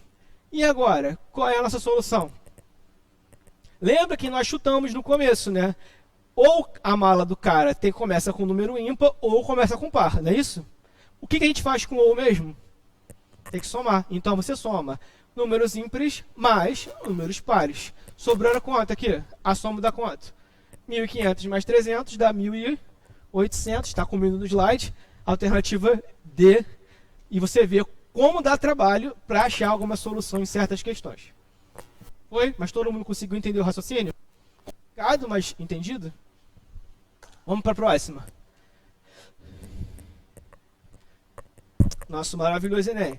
Speaker 1: E agora, qual é a nossa solução? Lembra que nós chutamos no começo, né? Ou a mala do cara começa com número ímpar ou começa com par, não é isso? O que a gente faz com ou mesmo? Tem que somar. Então você soma números ímpares mais números pares. Sobrando quanto aqui? A soma dá quanto? 1.500 mais 300 dá 1.800. Está comigo no slide. Alternativa D. E você vê como dá trabalho para achar alguma solução em certas questões. Foi? Mas todo mundo conseguiu entender o raciocínio? Complicado, mas entendido? Vamos para a próxima. Nosso maravilhoso Enem.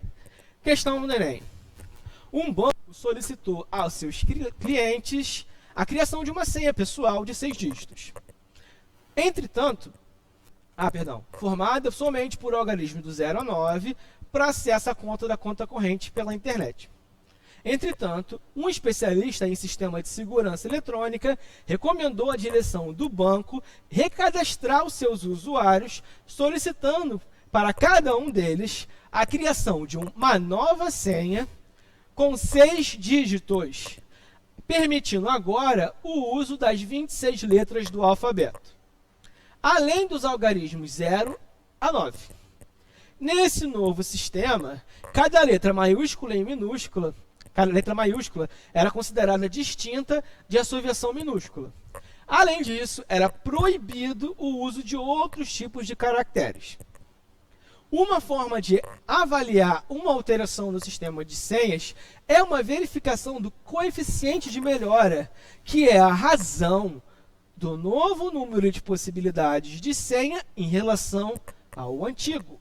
Speaker 1: Questão do Enem. Um banco solicitou aos seus clientes a criação de uma senha pessoal de 6 dígitos. Entretanto, formada somente por algarismos do 0 a 9 para acesso à conta da conta corrente pela internet. Entretanto, um especialista em sistema de segurança eletrônica recomendou à direção do banco recadastrar os seus usuários, solicitando para cada um deles a criação de uma nova senha com 6 dígitos, permitindo agora o uso das 26 letras do alfabeto, além dos algarismos 0 a 9. Nesse novo sistema, cada letra maiúscula e minúscula, cada letra maiúscula era considerada distinta de a sua versão minúscula. Além disso, era proibido o uso de outros tipos de caracteres. Uma forma de avaliar uma alteração no sistema de senhas é uma verificação do coeficiente de melhora, que é a razão do novo número de possibilidades de senha em relação ao antigo.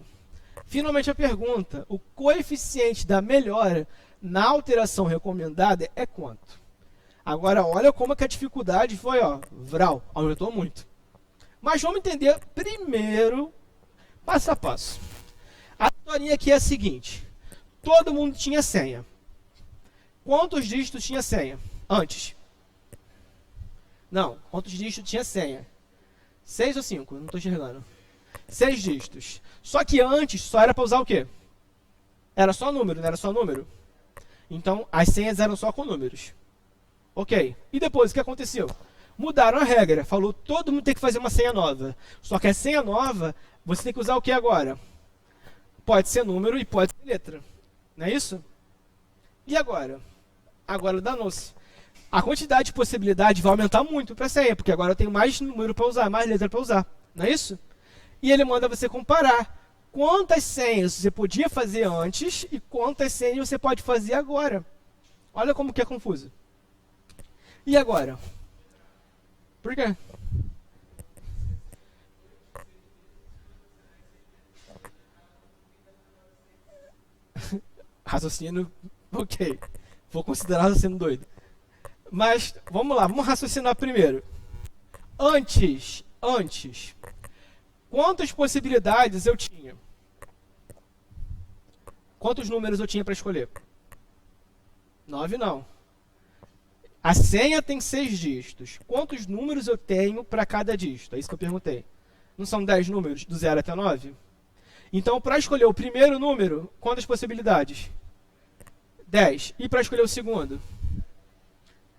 Speaker 1: Finalmente a pergunta: o coeficiente da melhora na alteração recomendada é quanto? Agora olha como que a dificuldade foi, vral, aumentou muito. Mas vamos entender primeiro, passo a passo. A historinha aqui é a seguinte: todo mundo tinha senha. Quantos dígitos tinha senha? Antes. Não, quantos dígitos tinha senha? 6 ou 5? Não estou enxergando. 6 dígitos. Só que antes só era para usar o quê? Era só número, não era só número? Então, as senhas eram só com números. Ok. E depois, o que aconteceu? Mudaram a regra. Falou, todo mundo tem que fazer uma senha nova. Só que a senha nova, você tem que usar o que agora? Pode ser número e pode ser letra. Não é isso? E agora? Agora danou-se. A quantidade de possibilidade vai aumentar muito para a senha, porque agora eu tenho mais número para usar, mais letra para usar. Não é isso? E ele manda você comparar quantas senhas você podia fazer antes e quantas senhas você pode fazer agora. Olha como que é confuso. E agora? Por quê? Raciocínio, ok. Vou considerar raciocínio doido. Mas, vamos lá, vamos raciocinar primeiro. Antes, quantas possibilidades eu tinha? Quantos números eu tinha para escolher? 9 não. A senha tem 6 dígitos. Quantos números eu tenho para cada dígito? É isso que eu perguntei. Não são 10 números, do 0 até 9? Então, para escolher o primeiro número, quantas possibilidades? 10. E para escolher o segundo?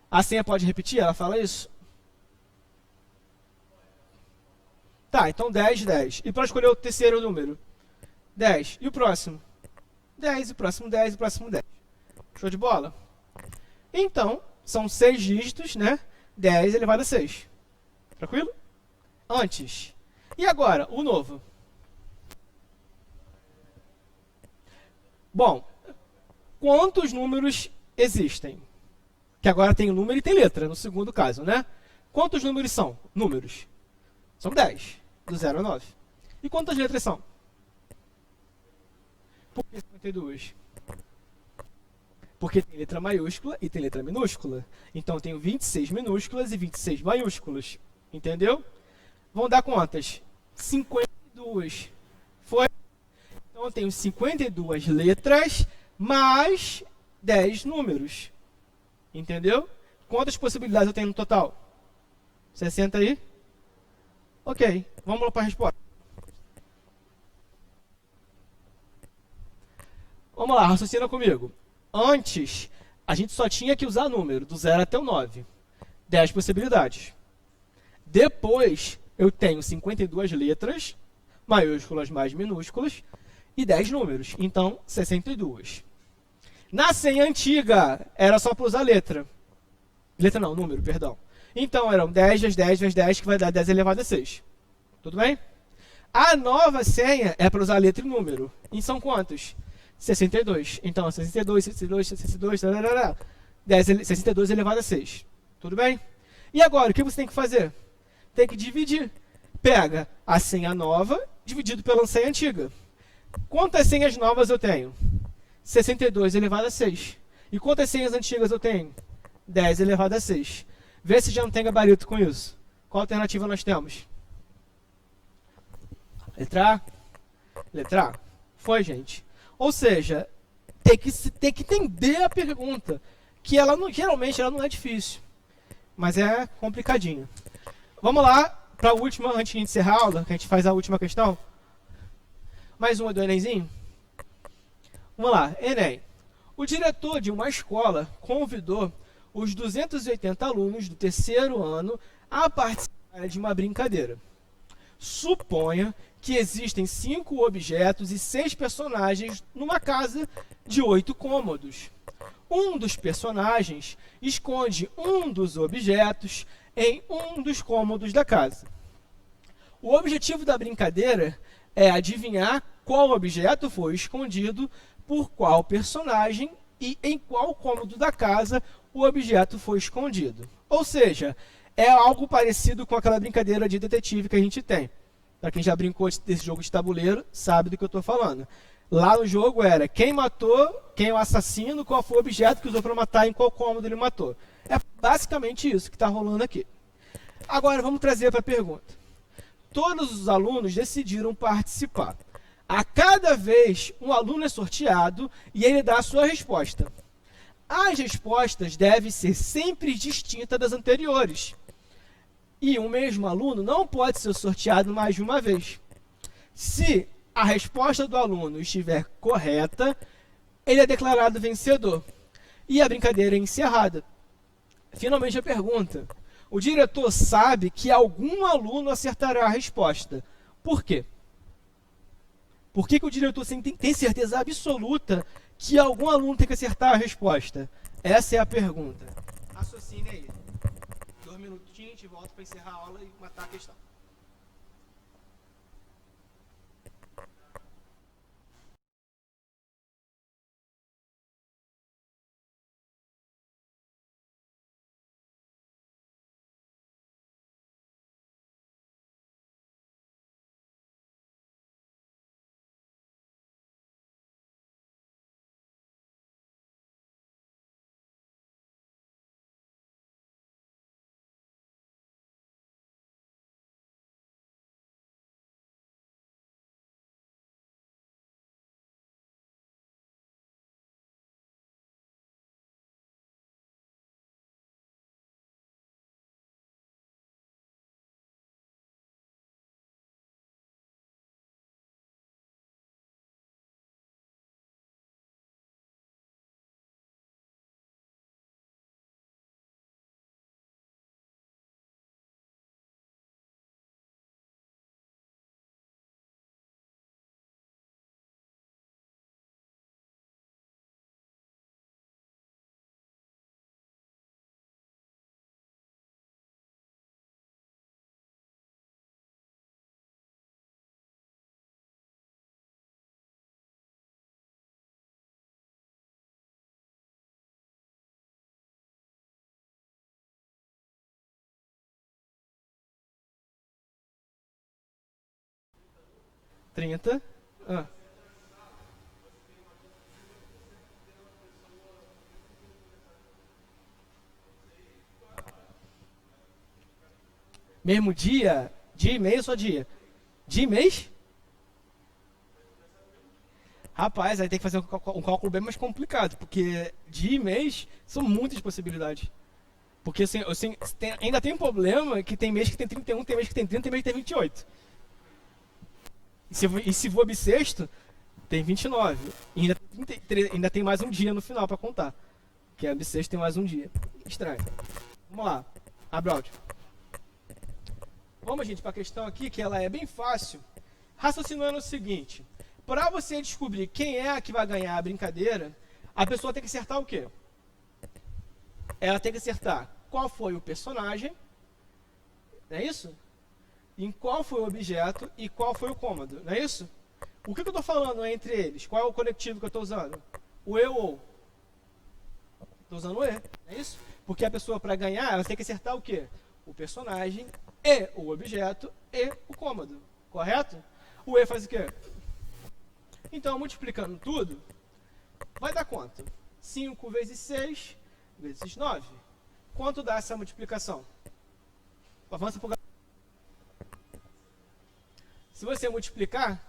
Speaker 1: A senha pode repetir? Ela fala isso? Tá, então 10, 10. E para escolher o terceiro número? 10. E o próximo? 10, e o próximo 10, e o próximo 10. Show de bola? Então, são 6 dígitos, né? 10 elevado a 6. Tranquilo? Antes. E agora, o novo? Bom, quantos números existem? Que agora tem número e tem letra, no segundo caso, né? Quantos números são? Números. São 10, do 0 a 9. E quantas letras são? Por que 52? Porque tem letra maiúscula e tem letra minúscula. Então, eu tenho 26 minúsculas e 26 maiúsculas. Entendeu? Vão dar quantas? 52. Foi? Então, eu tenho 52 letras mais 10 números. Entendeu? Quantas possibilidades eu tenho no total? 60 aí? Ok. Vamos lá para a resposta. Vamos lá, raciocina comigo. Antes, a gente só tinha que usar número, do 0 até o 9. 10 possibilidades. Depois, eu tenho 52 letras, maiúsculas mais minúsculas, e 10 números. Então, 62. Na senha antiga, era só para usar letra. Letra não, número, perdão. Então, eram 10 vezes 10 vezes 10, que vai dar 10 elevado a 6. Tudo bem? A nova senha é para usar letra e número. E são quantos? 62. Então, 62, 62, 62, 62 elevado a 6. Tudo bem? E agora, o que você tem que fazer? Tem que dividir. Pega a senha nova dividido pela senha antiga. Quantas senhas novas eu tenho? 62 elevado a 6. E quantas senhas antigas eu tenho? 10 elevado a 6. Vê se já não tem gabarito com isso. Qual alternativa nós temos? Letra A? Letra A. Foi, gente. Ou seja, tem que entender a pergunta. Que ela não, geralmente ela não é difícil. Mas é complicadinha. Vamos lá para a última, antes de encerrar a aula, que a gente faz a última questão. Mais uma do Enemzinho. Vamos lá, Enem. O diretor de uma escola convidou os 280 alunos do terceiro ano a participar de uma brincadeira. Suponha que existem 5 objetos e 6 personagens numa casa de 8 cômodos. Um dos personagens esconde um dos objetos em um dos cômodos da casa. O objetivo da brincadeira é adivinhar qual objeto foi escondido por qual personagem e em qual cômodo da casa o objeto foi escondido. Ou seja, é algo parecido com aquela brincadeira de detetive que a gente tem. Para quem já brincou desse jogo de tabuleiro, sabe do que eu estou falando. Lá no jogo era quem matou, quem é o assassino, qual foi o objeto que usou para matar, em qual cômodo ele matou. É basicamente isso que está rolando aqui. Agora vamos trazer para a pergunta. Todos os alunos decidiram participar. A cada vez, um aluno é sorteado e ele dá a sua resposta. As respostas devem ser sempre distintas das anteriores. E um mesmo aluno não pode ser sorteado mais de uma vez. Se a resposta do aluno estiver correta, ele é declarado vencedor. E a brincadeira é encerrada. Finalmente a pergunta. O diretor sabe que algum aluno acertará a resposta. Por quê? Por que o diretor tem certeza absoluta que algum aluno tem que acertar a resposta? Essa é a pergunta. Raciocine aí. 2 minutinhos, a gente volta para encerrar a aula e matar a questão. Trinta. Mesmo dia? Dia e mês, só dia? Dia e mês? Rapaz, aí tem que fazer um cálculo bem mais complicado, porque dia e mês são muitas possibilidades. Porque assim, ainda tem um problema que tem mês que tem 31, tem mês que tem 30, tem mês que tem 28. E se for bissexto, Tem 29. E ainda tem mais um dia no final para contar. Que a bissexta tem mais um dia. Estranho. Vamos lá. Abre o áudio. Vamos, gente, para a questão aqui, que ela é bem fácil. Raciocinando o seguinte. Para você descobrir quem é a que vai ganhar a brincadeira, a pessoa tem que acertar o quê? Ela tem que acertar qual foi o personagem, não é isso? Em qual foi o objeto e qual foi o cômodo, não é isso? O que eu estou falando entre eles? Qual é o conectivo que eu estou usando? O e ou? Estou usando o e, não é isso? Porque a pessoa, para ganhar, ela tem que acertar o quê? O personagem e o objeto e o cômodo, correto? O e faz o quê? Então, multiplicando tudo, vai dar quanto? 5 vezes 6 vezes 9. Quanto dá essa multiplicação? Avança para o... Se você multiplicar,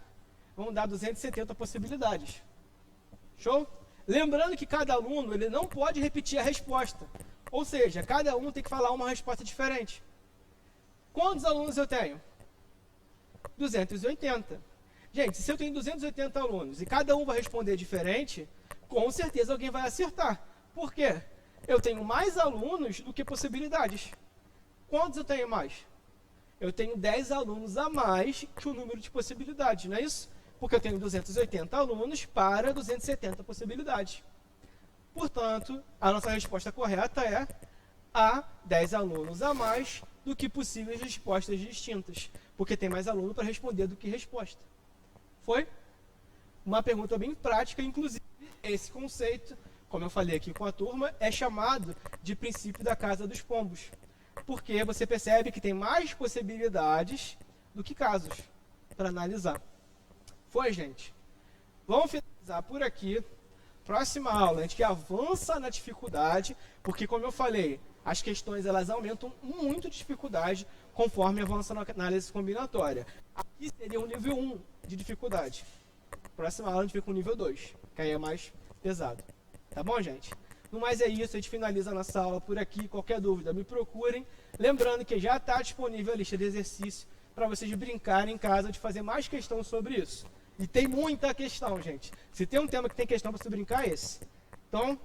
Speaker 1: vão dar 270 possibilidades. Show? Lembrando que cada aluno ele não pode repetir a resposta. Ou seja, cada um tem que falar uma resposta diferente. Quantos alunos eu tenho? 280. Gente, se eu tenho 280 alunos e cada um vai responder diferente, com certeza alguém vai acertar. Por quê? Eu tenho mais alunos do que possibilidades. Quantos eu tenho mais? Eu tenho 10 alunos a mais que o número de possibilidades, não é isso? Porque eu tenho 280 alunos para 270 possibilidades. Portanto, a nossa resposta correta é há 10 alunos a mais do que possíveis respostas distintas. Porque tem mais aluno para responder do que resposta. Foi? Uma pergunta bem prática, inclusive esse conceito, como eu falei aqui com a turma, é chamado de princípio da casa dos pombos. Porque você percebe que tem mais possibilidades do que casos para analisar. Foi, gente? Vamos finalizar por aqui. Próxima aula, a gente avança na dificuldade, porque como eu falei, as questões elas aumentam muito de dificuldade conforme avança na análise combinatória. Aqui seria o nível 1 de dificuldade. Próxima aula a gente vê com o nível 2, que aí é mais pesado. Tá bom, gente? No mais é isso, a gente finaliza a nossa aula por aqui. Qualquer dúvida, me procurem. Lembrando que já está disponível a lista de exercícios para vocês brincarem em casa de fazer mais questão sobre isso. E tem muita questão, gente. Se tem um tema que tem questão para você brincar, é esse. Então,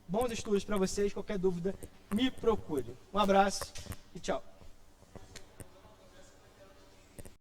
Speaker 1: bons estudos para vocês. Qualquer dúvida, me procure. Um abraço e tchau.